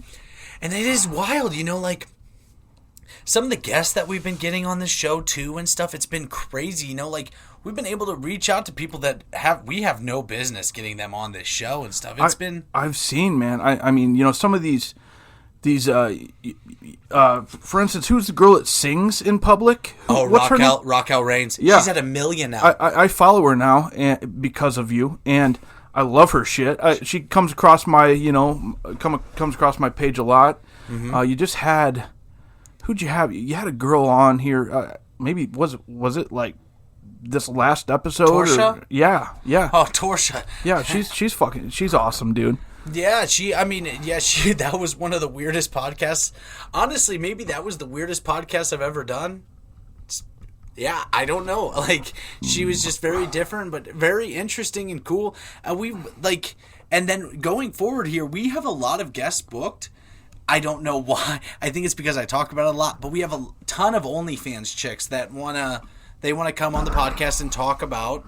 it is wild, some of the guests that we've been getting on this show too and stuff, it's been crazy, we've been able to reach out to people that we have no business getting them on this show and stuff. I've seen, man. I mean, some of these for instance, who's the girl that sings in public? Raquel Raines. Yeah. She's at 1 million now. I follow her now because of you, and I love her shit. She comes across my, comes across my page a lot. Mm-hmm. You just had, who'd you have? You had a girl on here. Maybe was it this last episode? Torsha? Yeah. Oh, Torsha. Yeah, she's awesome, dude. Yeah, that was one of the weirdest podcasts. Honestly, maybe that was the weirdest podcast I've ever done. Yeah, I don't know. She was just very different, but very interesting and cool. And and then going forward here, we have a lot of guests booked. I don't know why. I think it's because I talk about it a lot, but we have a ton of OnlyFans chicks that want to come on the podcast and talk about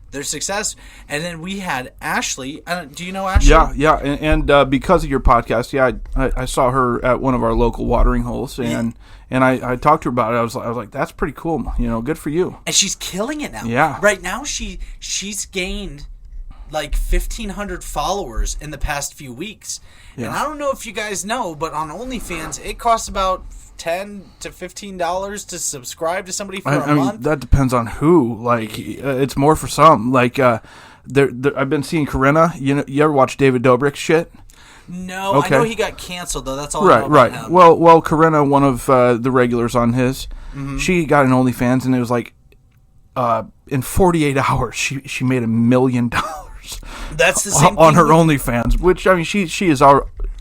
their success. And then we had Ashley. Do you know Ashley? Yeah. And because of your podcast, I saw her at one of our local watering holes, and I talked to her about it. I was like, that's pretty cool. Good for you. And she's killing it now. Yeah. Right now, she's gained 1,500 followers in the past few weeks. Yeah. And I don't know if you guys know, but on OnlyFans, it costs about $10 to $15 to subscribe to somebody for a month? That depends on who. Like, it's more for some. Like, I've been seeing Corinna. You ever watch David Dobrik's shit? No, okay. I know he got canceled though. That's all I know about him. Well, Corinna, one of the regulars on his, she got an OnlyFans, and it was like, in 48 hours, she made $1 million. That's the same on thing her OnlyFans, which I mean, she has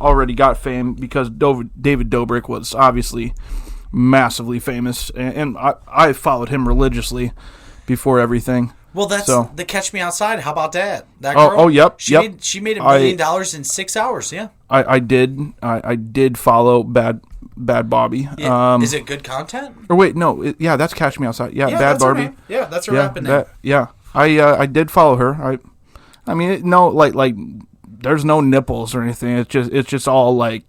already got fame because David Dobrik was obviously massively famous, and I followed him religiously before everything. Well, that's the Catch Me Outside. How about that? That girl. Oh, yep. She made $1 million in 6 hours. Yeah. I did follow Bad Bobby. Yeah. Is it good content? Or wait, no. That's Catch Me Outside. Yeah, Bad that's Barbie. Right. Yeah, that's her rapping name. Yeah. I did follow her. I mean, no, like there's no nipples or anything. It's just all like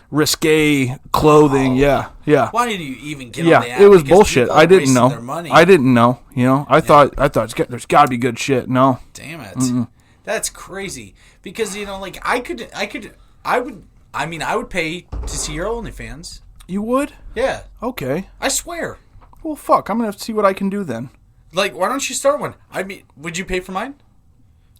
risque clothing. Oh. Yeah. Why did you even get on the app? It was bullshit. I didn't know. I didn't know. I thought there's got to be good shit. No. Damn it. Mm-mm. That's crazy. Because like I would pay to see your OnlyFans. You would? Yeah. Okay. I swear. Well, fuck. I'm gonna have to see what I can do then. Like, why don't you start one? I mean, would you pay for mine?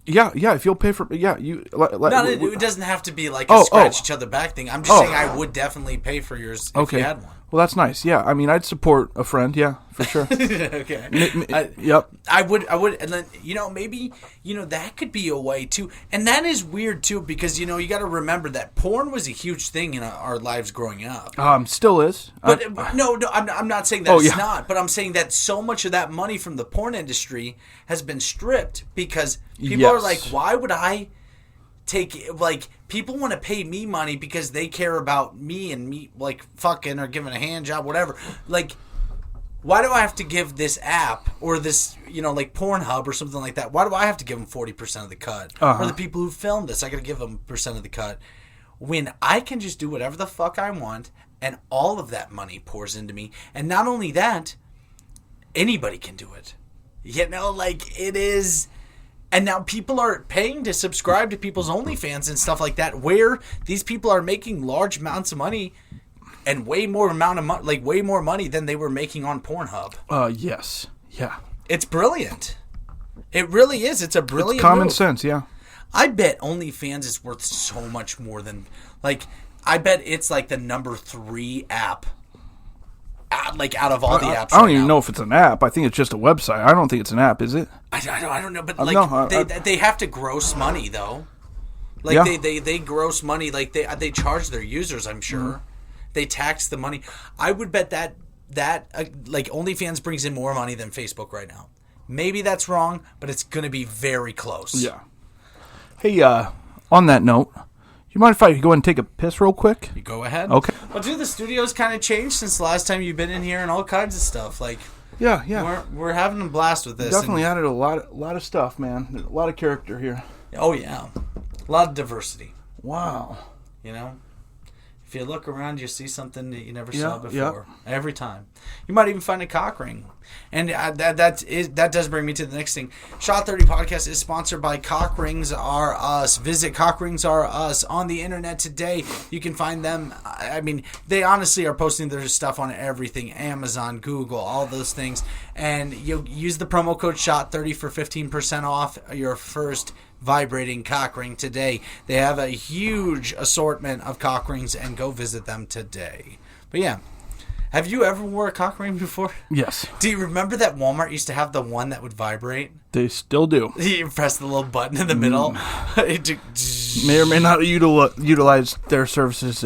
Yeah. If you'll pay for, you. It doesn't have to be like a scratch each other back thing. I'm just saying I would definitely pay for yours if you had one. Well, that's nice. Yeah, I mean, I'd support a friend. Yeah, for sure. Okay. Yep. I would, and then maybe that could be a way too. And that is weird too because you got to remember that porn was a huge thing in our lives growing up. Still is. But no, I'm not saying that it's not. But I'm saying that so much of that money from the porn industry has been stripped because people are like, why would I people want to pay me money because they care about me and me like fucking or giving a hand job, whatever. Like, why do I have to give this app or this, like Pornhub or something like that? Why do I have to give them 40% of the cut? Or the people who filmed this, I got to give them percent of the cut when I can just do whatever the fuck I want and all of that money pours into me. And not only that, anybody can do it. It is. And now people are paying to subscribe to people's OnlyFans and stuff like that, where these people are making large amounts of money and way more money than they were making on Pornhub. Yes. Yeah. It's brilliant. It really is. It's a brilliant common move. sense, yeah. I bet OnlyFans is worth so much more than I bet it's like the number 3 app. Out of all the apps, I don't even know if it's an app. I think it's just a website. I don't think it's an app, is it? I don't know, but they have to gross money though. They gross money. They charge their users. I'm sure they tax the money. I would bet that OnlyFans brings in more money than Facebook right now. Maybe that's wrong, but it's going to be very close. Yeah. Hey, on that note. You mind if I go and take a piss real quick? You go ahead. Okay. Well, dude, the studio's kind of changed since the last time you've been in here and all kinds of stuff. Yeah. We're having a blast with this. Definitely added a lot of stuff, man. A lot of character here. Oh, yeah. A lot of diversity. Wow. If you look around, you see something that you never saw before. Every time. You might even find a cock ring. And that does bring me to the next thing. Shot 30 Podcast is sponsored by Cock Rings Are Us. Visit Cock Rings Are Us on the internet today. You can find them. I mean, they honestly are posting their stuff on everything. Amazon, Google, all those things. And you'll use the promo code SHOT30 for 15% off your first vibrating cock ring today. They have a huge assortment of cock rings, and go visit them today. But yeah, have you ever wore a cock ring before? Yes. Do you remember that Walmart used to have the one that would vibrate? They still do. You press the little button in the middle. May or may not utilize their services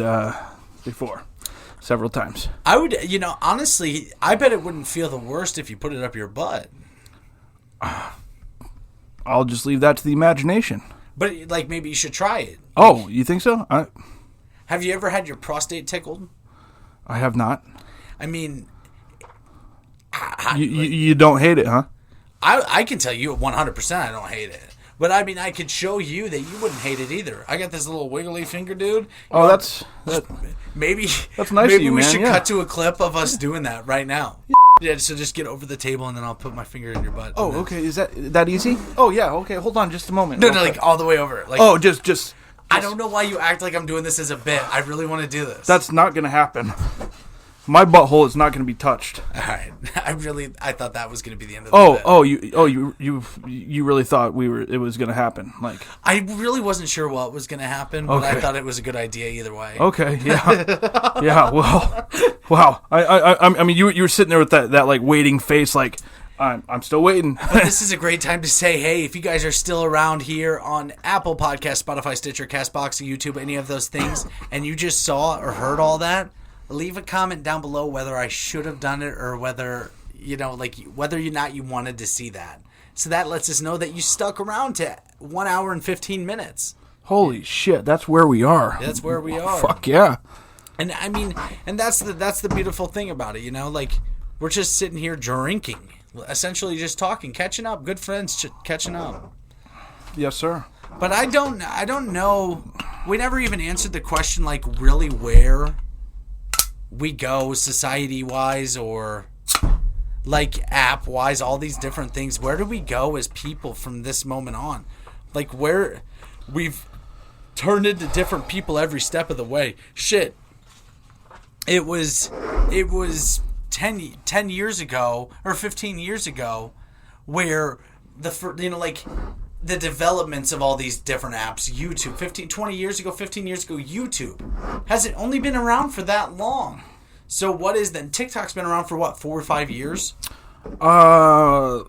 before. Several times. I would, honestly, I bet it wouldn't feel the worst if you put it up your butt. I'll just leave that to the imagination. But, maybe you should try it. Oh, you think so? Have you ever had your prostate tickled? I have not. I mean... You don't hate it, huh? I can tell you 100% I don't hate it. But, I mean, I could show you that you wouldn't hate it either. I got this little wiggly finger, dude. Maybe that's nice of you, man. Maybe we should cut to a clip of us doing that right now. Yeah, so just get over the table and then I'll put my finger in your butt. Oh, okay. Is that easy? Oh, yeah. Okay, hold on just a moment. No, all the way over. Just I don't know why you act like I'm doing this as a bit. I really want to do this. That's not going to happen. My butthole is not going to be touched. All right. I thought that was going to be the end of the bit. You really thought it was going to happen. Like, I really wasn't sure what was going to happen, but okay. I thought it was a good idea either way. Okay, yeah. Yeah, well, wow. I mean, you were sitting there with that like waiting face, like, I'm still waiting. But this is a great time to say, hey, if you guys are still around here on Apple Podcasts, Spotify, Stitcher, CastBox, YouTube, any of those things, and you just saw or heard all that, leave a comment down below whether I should have done it or whether, whether or not you wanted to see that. So that lets us know that you stuck around to 1 hour and 15 minutes. Holy shit, that's where we are. That's where we are. Fuck yeah. And I mean, and that's the beautiful thing about it, like, we're just sitting here drinking. Essentially just talking, catching up, good friends catching up. Yes, sir. But I don't know. We never even answered the question, like, really where we go society-wise or, like, app-wise, all these different things. Where do we go as people from this moment on? Like, where we've turned into different people every step of the way. Shit. It was 10 years ago or 15 years ago where the developments of all these different apps, YouTube, 15 years ago, YouTube hasn't only been around for that long. So what is then? TikTok's been around for what, 4 or 5 years? No,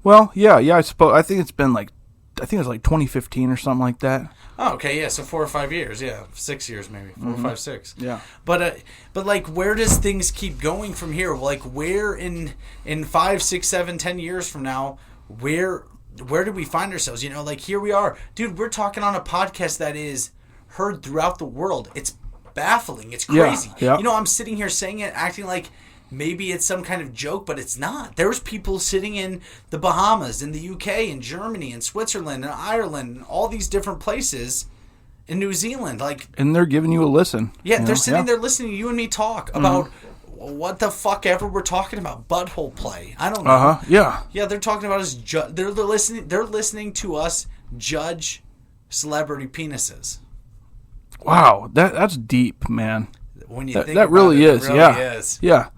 well, yeah, I suppose. I think it's like 2015 or something like that. Oh, okay, yeah, so 4 or 5 years, yeah, 6 years maybe, 4, 5, 6. Yeah. But like, where does things keep going from here? Like, where in 5, 6, 7, 10 years from now, where do we find ourselves? Like, here we are, dude. We're talking on a podcast that is heard throughout the world. It's baffling. It's crazy. Yeah. I'm sitting here saying it, acting like maybe it's some kind of joke, but it's not. There's people sitting in the Bahamas, in the UK, in Germany, in Switzerland, in Ireland, and all these different places, in New Zealand. And they're giving you a listen. Yeah, they're sitting there listening to you and me talk about what the fuck ever we're talking about. Butthole play. I don't know. Yeah. Yeah, they're talking about us. They're listening. They're listening to us judge celebrity penises. Wow, that's deep, man. When you think that about really it, is. it really is. Yeah.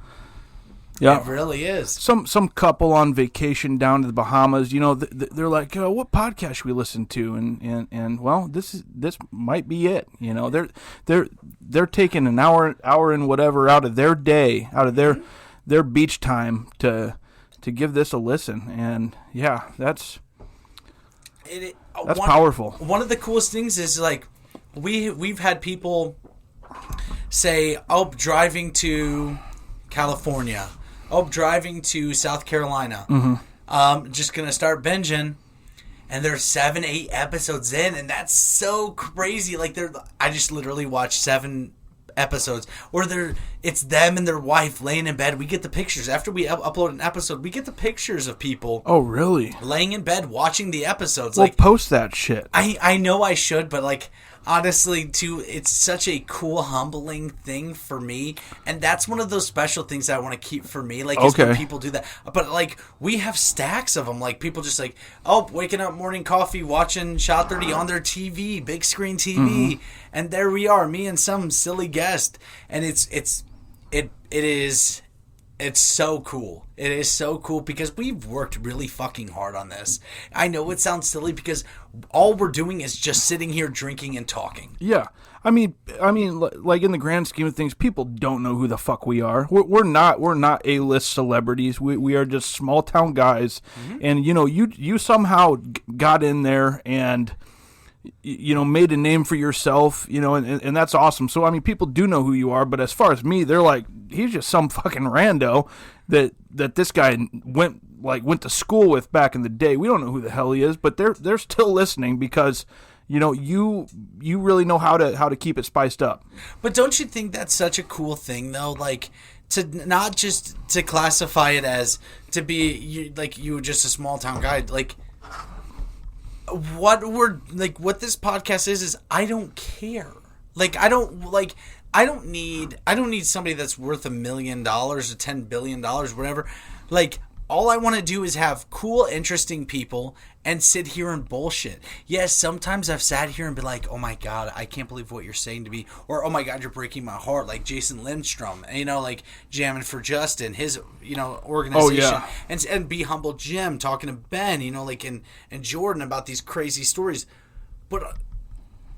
Yeah, it really is. Some couple on vacation down to the Bahamas, they're like, oh, what podcast should we listen to? And well, this might be it. They're taking an hour and whatever out of their day, out of their beach time to give this a listen. And yeah, that's powerful. One of the coolest things is, like, we've had people say, "Oh, driving to California. Oh, driving to South Carolina. Just going to start binging." And they're 7, 8 episodes in, and that's so crazy. Like, I just literally watched 7 episodes. Or it's them and their wife laying in bed. We get the pictures. After we upload an episode, we get the pictures of people. Oh, really? Laying in bed watching the episodes. Well, post that shit. I know I should, but, like, honestly, too, it's such a cool, humbling thing for me, and that's one of those special things I want to keep for me. Like, is when people do that. But, like, we have stacks of them. Like, people just, like, waking up, morning coffee, watching Shot 30 on their TV, big screen TV, and there we are, me and some silly guest, and it's so cool. It is so cool because we've worked really fucking hard on this. I know it sounds silly because all we're doing is just sitting here drinking and talking. Yeah. I mean, like, in the grand scheme of things, people don't know who the fuck we are. We're not A-list celebrities. We are just small town guys. And you somehow got in there and made a name for yourself, and that's awesome. So, I mean, people do know who you are, but as far as me, they're like, he's just some fucking rando that this guy went to school with back in the day. We don't know who the hell he is, but they're still listening because, you really know how to keep it spiced up. But don't you think that's such a cool thing, though? Like, to not just to classify it as to be you just a small town guy, like, what this podcast is I don't care. Like, I don't need somebody that's worth $1 million or $10 billion, whatever. Like, all I want to do is have cool, interesting people and sit here and bullshit. Yes, sometimes I've sat here and been like, oh my God, I can't believe what you're saying to me. Or, oh my God, you're breaking my heart. Like Jason Lindstrom, like Jamming for Justin, his, organization. Oh, yeah. And Be Humble Jim talking to Ben, like, and Jordan about these crazy stories. But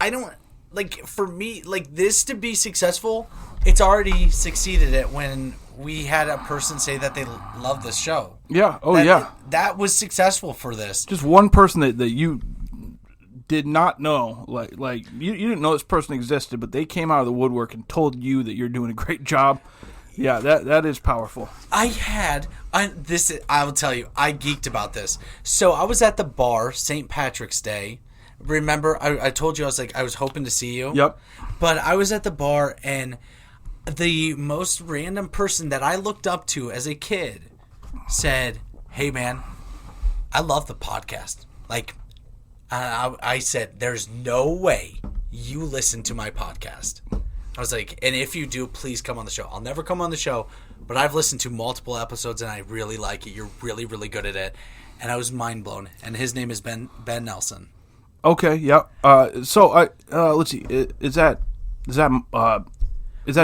I don't, like, for me, like, this to be successful, it's already succeeded at when we had a person say that they love this show. Yeah. Oh, yeah. That was successful for this. Just one person that you did not know, like you didn't know this person existed, but they came out of the woodwork and told you that you're doing a great job. Yeah, that is powerful. I will tell you, I geeked about this. So I was at the bar, St. Patrick's Day. Remember, I told you I was hoping to see you. Yep. But I was at the bar, and the most random person that I looked up to as a kid said, hey, man, I love the podcast. Like, I said, there's no way you listen to my podcast. I was like, and if you do, please come on the show. I'll never come on the show, but I've listened to multiple episodes, and I really like it. You're really, really good at it. And I was mind blown. And his name is Ben Nelson. Okay, yeah. So let's see. Is that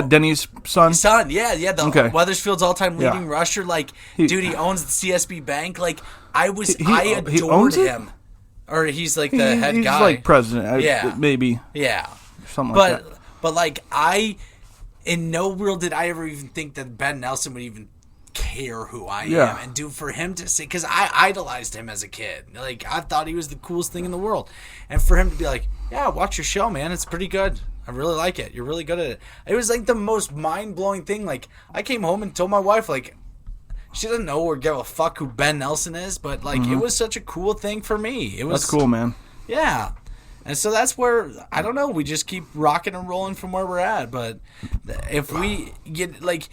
Denny's son? Son, yeah. The Weathersfield's all-time leading rusher. Like, dude, he owns the CSB Bank. Like, I adored him. Or he's like the head guy. He's like president. Maybe. Yeah. Something like that. But like, in no world did I ever even think that Ben Nelson would even care who I am. And do for him to say, because I idolized him as a kid. Like, I thought he was the coolest thing in the world. And for him to be like, yeah, watch your show, man. It's pretty good. I really like it. You're really good at it. It was like the most mind-blowing thing. Like, I came home and told my wife, like, she doesn't know or give a fuck who Ben Nelson is, but like, it was such a cool thing for me. That's cool, man. Yeah. And so that's where, I don't know, we just keep rocking and rolling from where we're at. But if we get, like,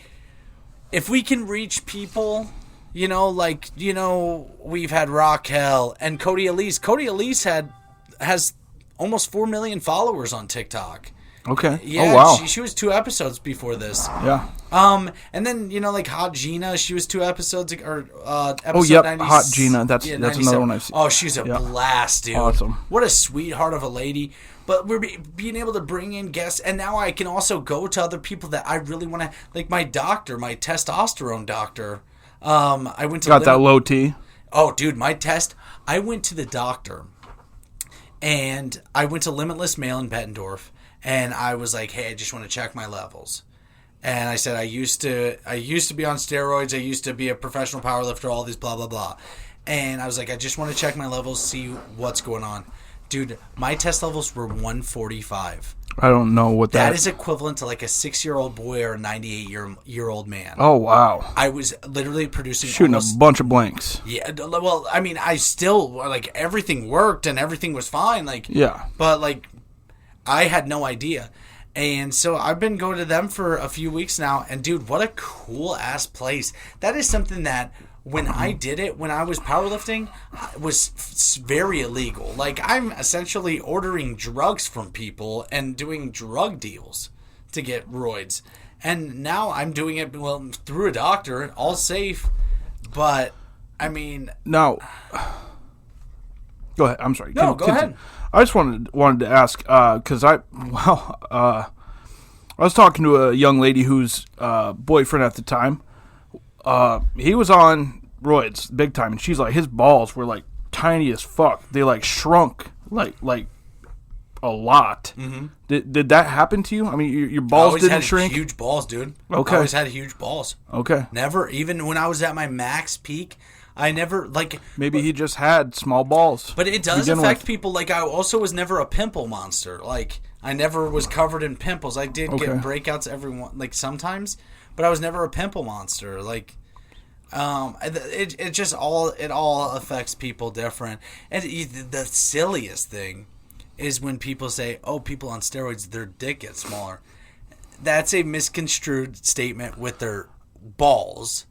if we can reach people, we've had Raquel and Cody Elise. Cody Elise has almost 4 million followers on TikTok. Okay. Yeah, oh, wow. She was 2 episodes before this. Yeah. And then, like Hot Gina, she was 2 episodes, or episode Oh, yep, 90, Hot Gina. That's another one I've seen. Oh, she's a blast, dude. Awesome. What a sweetheart of a lady. But we're being able to bring in guests, and now I can also go to other people that I really want to, like my doctor, my testosterone doctor. I went to that low T. Oh, dude, I went to the doctor, and I went to Limitless Mail in Bettendorf, and I was like, hey, I just want to check my levels. And I said, I used to be on steroids. I used to be a professional powerlifter, all these blah, blah, blah. And I was like, I just want to check my levels, see what's going on. Dude, my test levels were 145. I don't know what that is equivalent to like a 6-year-old boy or a 98-year-old man. Oh, wow. I was literally producing shooting a bunch of blanks. Yeah, well, I mean, I still, like, everything worked and everything was fine. Like, yeah. But, like, I had no idea. And so I've been going to them for a few weeks now. And, dude, what a cool-ass place. That is something that, when I did it, when I was powerlifting, was very illegal. Like, I'm essentially ordering drugs from people and doing drug deals to get roids. And now I'm doing it, well, through a doctor, all safe. But, I mean... Now, go ahead. I'm sorry. No, go ahead. I just wanted to ask, because I was talking to a young lady whose boyfriend at the time, he was on roids big time, and she's like, his balls were like tiny as fuck. They like shrunk like a lot. Mm-hmm. Did that happen to you? I mean, your balls didn't shrink? I always had huge balls, dude. Okay. I always had huge balls. Okay. Never, even when I was at my max peak, I never, like... Maybe he just had small balls. But it does affect people. Like, I also was never a pimple monster. Like, I never was covered in pimples. I did get breakouts sometimes, but I was never a pimple monster. Like... it all affects people different. And the silliest thing is when people say, oh, people on steroids, their dick gets smaller. That's a misconstrued statement with their balls.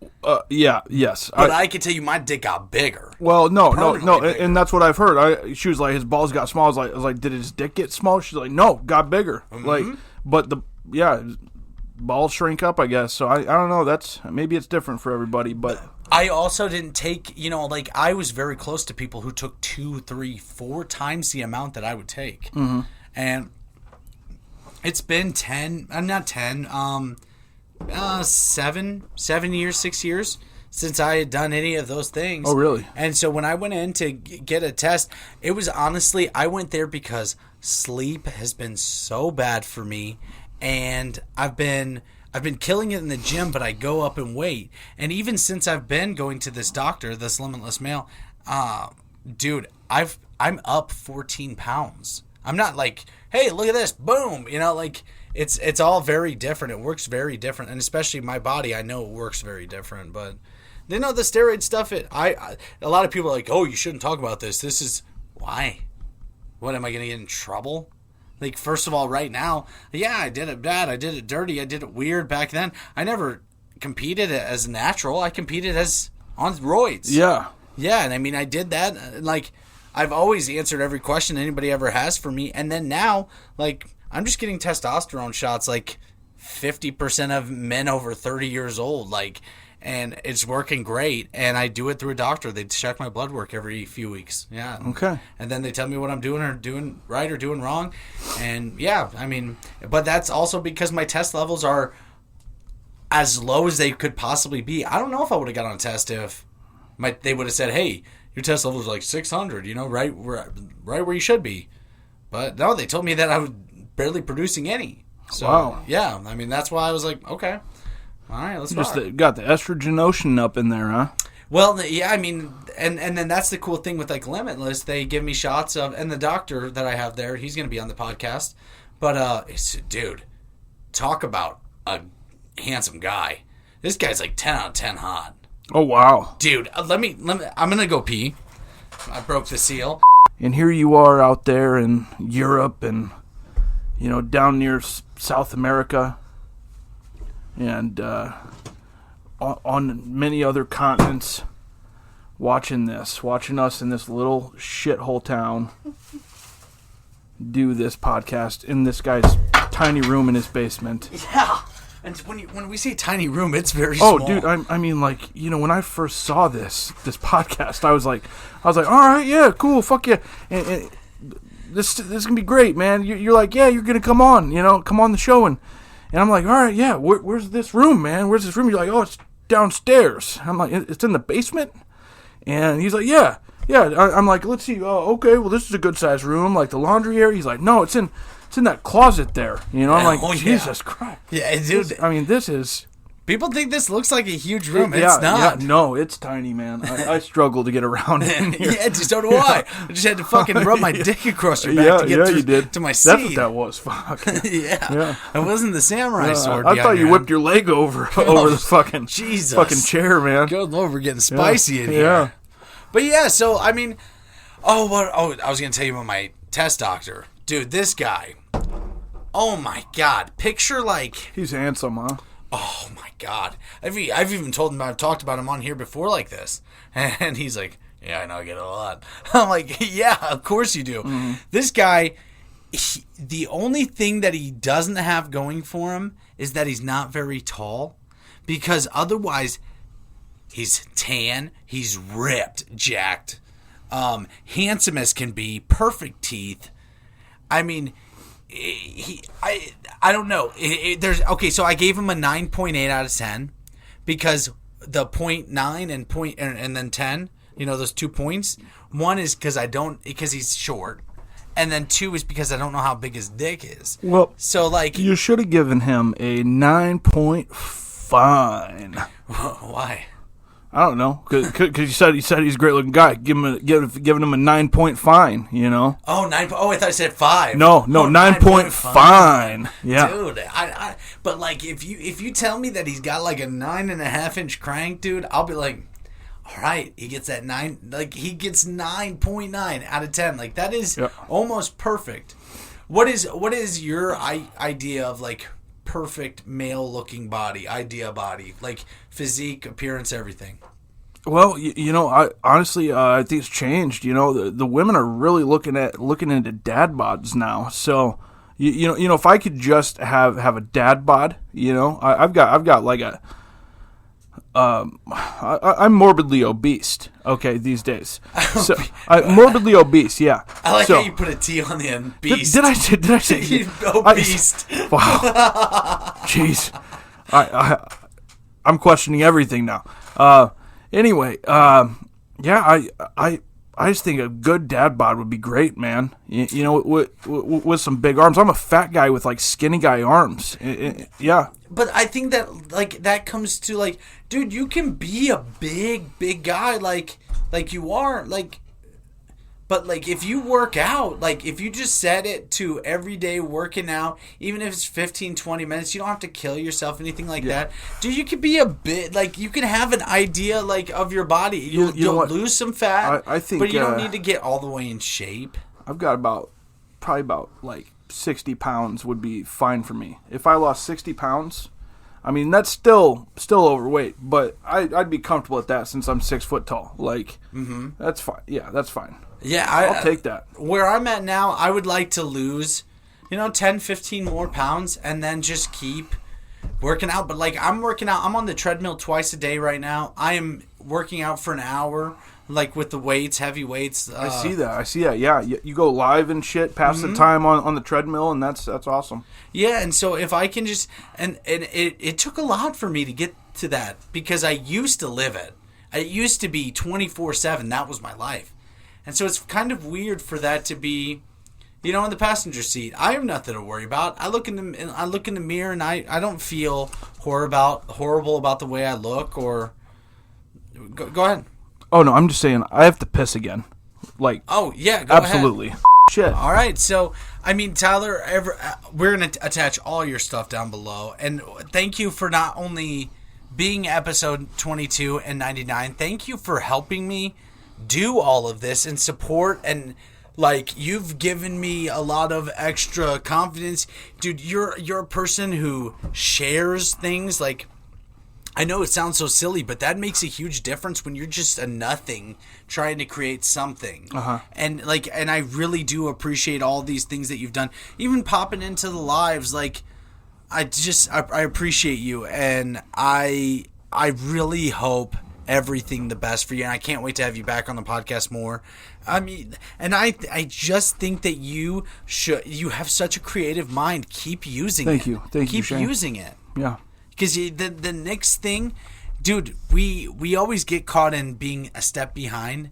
Yes. But I can tell you my dick got bigger. Well, no, bigger. And that's what I've heard. She was like, his balls got small. I was like, did his dick get small? She's like, no, got bigger. Mm-hmm. Like, but balls shrink up, I guess. So I don't know. Maybe it's different for everybody, but I also didn't take, like I was very close to people who took 2, 3, 4 times the amount that I would take. Mm-hmm. And it's been 7 years, 6 years since I had done any of those things. Oh, really? And so when I went in to get a test, it was honestly, I went there because sleep has been so bad for me, and I've been killing it in the gym, but I go up in weight. And even since I've been going to this doctor, this Limitless Male, dude, I'm up 14 pounds. I'm not like, hey, look at this, boom, like it's all very different. It works very different, and especially my body, I know it works very different. But the steroid stuff, a lot of people are like, oh, you shouldn't talk about this. This is why. What, am I going to get in trouble? Like, first of all, right now, yeah, I did it bad, I did it dirty, I did it weird back then. I never competed as natural. I competed as on roids. Yeah. Yeah, and I mean, I did that. Like, I've always answered every question anybody ever has for me. And then now, like, I'm just getting testosterone shots, like 50% of men over 30 years old. Like, and it's working great. And I do it through a doctor. They check my blood work every few weeks. Yeah. Okay. And then they tell me what I'm doing right or doing wrong. And yeah, I mean, but that's also because my test levels are as low as they could possibly be. I don't know if I would have got on a test if they would have said, hey, your test level is like 600, right where you should be. But no, they told me that I was barely producing any. So, wow. Yeah, I mean, that's why I was like, okay, all right, let's rock. Got the estrogen ocean up in there, huh? Well, yeah, I mean, and then that's the cool thing with, like, Limitless. They give me shots of, and the doctor that I have there, he's going to be on the podcast. But, dude, talk about a handsome guy. This guy's like 10 out of 10 hot. Oh, wow. Dude, let me, I'm going to go pee. I broke the seal. And here you are out there in Europe and, down near South America and on many other continents watching us in this little shithole town do this podcast in this guy's tiny room in his basement. Yeah. And when we say tiny room, it's very small. Oh, dude, I mean, like, when I first saw this podcast, I was like, all right, yeah, cool, fuck yeah, and this is gonna be great, man. You're like, yeah, you're gonna come on, come on the show, and I'm like, all right, yeah, where's this room, man? Where's this room? You're like, oh, it's downstairs. I'm like, it's in the basement, and he's like, yeah. I'm like, let's see, okay, well, this is a good sized room, like the laundry area. He's like, no, it's in that closet there. I'm like, Jesus Christ. Yeah, dude. This is... People think this looks like a huge room. It's not. Yeah, no, it's tiny, man. I struggle to get around in here. Yeah, so do I. I just had to fucking rub my dick across your back to get to my seat. That's what that was. Fuck. Yeah. It wasn't the samurai sword. I thought you whipped your leg over the fucking chair, man. Good Lord, we're getting spicy in here. Yeah. But yeah, so, I mean... I was going to tell you about my test doctor. Dude, this guy... Oh my God! Picture like he's handsome, huh? Oh my God! I've even told him I've talked about him on here before like this, and he's like, "Yeah, I know, I get it a lot." I'm like, "Yeah, of course you do." Mm-hmm. This guy, the only thing that he doesn't have going for him is that he's not very tall, because otherwise, he's tan, he's ripped, jacked, handsome as can be, perfect teeth. I mean. I don't know. So I gave him a 9.8 out of 10 because the 0.9 and then 10, those 2 points. One is because he's short, and then 2 is because I don't know how big his dick is. Well, so like you should have given him a 9-point fine. Why? I don't know, because you said he's a great looking guy. Giving him a 9-point fine, Oh, 9. Oh, I thought I said 5. No, 9-point fine. Yeah, dude. But like, if you tell me that he's got like a 9.5-inch crank, dude, I'll be like, all right, he gets that 9. Like he gets 9.9 out of 10. Like that is almost perfect. What is your idea of like perfect male looking body, like physique, appearance, everything? Well, I honestly I think it's changed. The women are really looking into dad bods now. So, You know, if I could just have a dad bod, you know, I've got like a, I'm morbidly obese. Okay, these days. So morbidly obese. Yeah. I like how you put a T on the end. Beast. Did I say obese? Wow. Jeez. I'm questioning everything now. Anyway, yeah, I just think a good dad bod would be great, man. You know, with some big arms. I'm a fat guy with like skinny guy arms. Yeah. But I think that like that comes to like, dude, you can be a big guy like you are like. But, like, if you work out, like, if you just set it to every day working out, even if it's 15, 20 minutes, you don't have to kill yourself, anything like that. Dude, you could be a bit, like, you can have an idea, like, of your body. You'll lose some fat, I think, but you don't need to get all the way in shape. I've got probably about, like, 60 pounds would be fine for me. If I lost 60 pounds, I mean, that's still overweight, but I'd be comfortable at that since I'm 6 foot tall. Like, that's fine. Yeah, that's fine. Yeah, I'll take that. Where I'm at now, I would like to lose, 10, 15 more pounds and then just keep working out. But, like, I'm working out. I'm on the treadmill twice a day right now. I am working out for an hour, like, with the weights, heavy weights. I see that. Yeah, you go live and shit, pass the time on the treadmill, and that's awesome. Yeah, and so if I can just... And it took a lot for me to get to that because I used to live it. It used to be 24/7. That was my life. And so it's kind of weird for that to be, in the passenger seat. I have nothing to worry about. I look in the mirror and I don't feel horrible about the way I look or. Go ahead. Oh no, I'm just saying I have to piss again. Like. Oh yeah, go absolutely. ahead. Shit. All right, so I mean, Tyler, we're gonna attach all your stuff down below, and thank you for not only being episode 22 and 99. Thank you for helping me do all of this and support, and like you've given me a lot of extra confidence, dude. You're a person who shares things. Like, I know it sounds so silly, but that makes a huge difference when you're just a nothing trying to create something. And I really do appreciate all these things that you've done, even popping into the lives. Like, I appreciate you, and I really hope everything the best for you, and I can't wait to have you back on the podcast more. I mean, and I just think that you have such a creative mind. Keep using it. Thank you, Keep using it. Yeah, because the next thing, dude, we always get caught in being a step behind,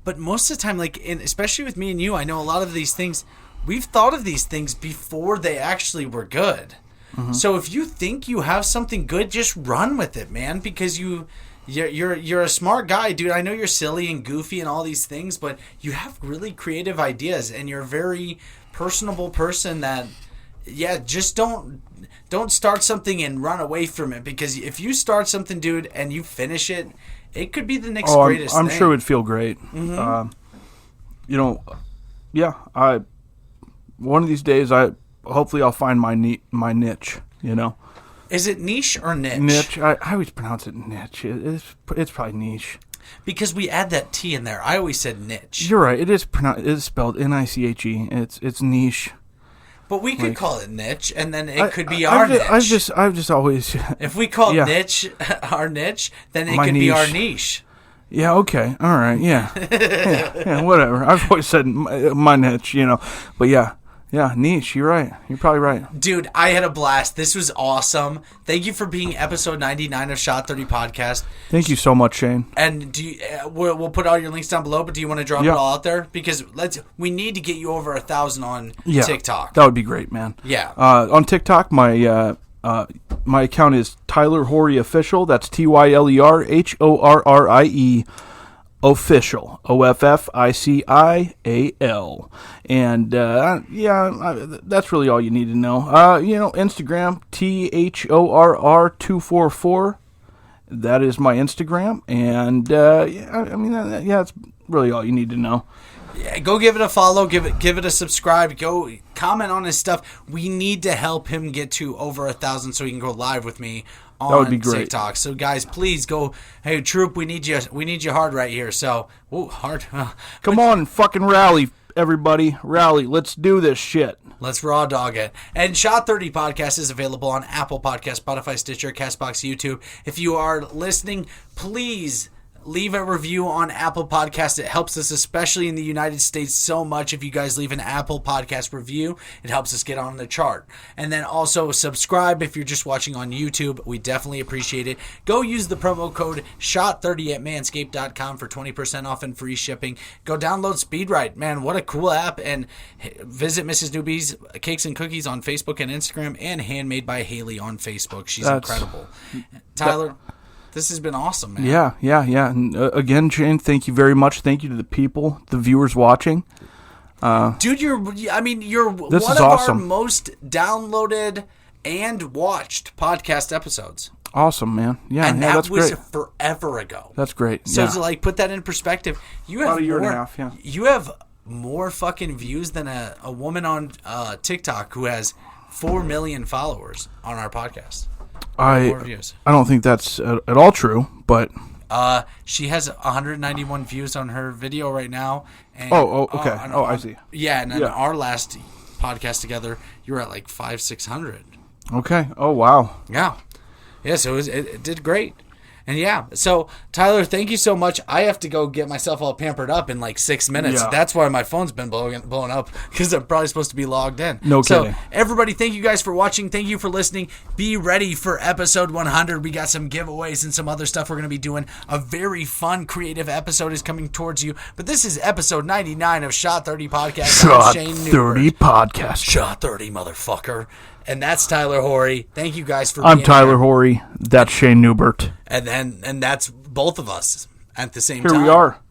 but most of the time, like, especially with me and you, I know a lot of these things, we've thought of these things before they actually were good. So if you think you have something good, just run with it, man, because you're a smart guy, dude. I know you're silly and goofy and all these things, but you have really creative ideas, and you're a very personable person that, just don't start something and run away from it, because if you start something, dude, and you finish it, it could be the next greatest thing. I'm sure it would feel great. One of these days, hopefully I'll find my niche, Is it niche or niche? Niche. I always pronounce it niche. It's probably niche. Because we add that T in there. I always said niche. You're right. It is spelled Niche. It's niche. But we could call it niche, and then it could be our niche. I've just always. If we call niche our niche, then it could be our niche. Yeah. Okay. All right. Yeah. yeah. Whatever. I've always said my niche. But yeah. Yeah, niche. You're right. You're probably right. Dude, I had a blast. This was awesome. Thank you for being episode 99 of Shot 30 Podcast. Thank you so much, Shane. And we'll put all your links down below, but do you want to drop it all out there? Because we need to get you over 1,000 on TikTok. That would be great, man. Yeah. On TikTok, my account is Tyler Horrie Official. That's TYLERHORRIE Official, OFFICIAL, and that's really all you need to know. Instagram THORR244. That is my Instagram, and that's really all you need to know. Yeah, go give it a follow, give it a subscribe, go comment on his stuff. We need to help him get to over 1,000 so he can go live with me on that would be great. TikTok. So guys, please go. Hey, Troop, we need you hard right here. So, hard. Come on, fucking rally, everybody. Rally. Let's do this shit. Let's raw dog it. And Shot 30 Podcast is available on Apple Podcasts, Spotify, Stitcher, CastBox, YouTube. If you are listening, please leave a review on Apple Podcasts. It helps us, especially in the United States, so much. If you guys leave an Apple Podcast review, it helps us get on the chart. And then also subscribe if you're just watching on YouTube. We definitely appreciate it. Go use the promo code SHOT30 at manscaped.com for 20% off and free shipping. Go download SpeedRite. Man, what a cool app. And visit Mrs. Newby's Cakes and Cookies on Facebook and Instagram, and Handmade by Haley on Facebook. She's incredible. Tyler, this has been awesome, man. Yeah. And again, Shane, thank you very much. Thank you to the people, the viewers watching. Dude, you're one of awesome. our most downloaded and watched podcast episodes. Awesome, man. Yeah, that was great. Forever ago. That's great. So to like put that in perspective, you have about a year and a half. Yeah, you have more fucking views than a woman on TikTok who has 4 million followers on our podcast. I don't think that's at all true, but she has 191 views on her video right now. And, okay. I see. Yeah, and then our last podcast together, you were at like 500-600. Okay. Oh wow. Yeah. So it did great. And yeah, so Tyler, thank you so much. I have to go get myself all pampered up in like 6 minutes. Yeah. That's why my phone's been blowing up, because I'm probably supposed to be logged in. No kidding. So everybody, thank you guys for watching. Thank you for listening. Be ready for episode 100. We got some giveaways and some other stuff we're going to be doing. A very fun, creative episode is coming towards you. But this is episode 99 of Shot 30 Podcast. Shot 30 Podcast. Shot 30, motherfucker. And that's Tyler Horrie. Thank you guys for I'm Tyler Horrie. That's Shane Newbert. And that's both of us at the same Here time. we are.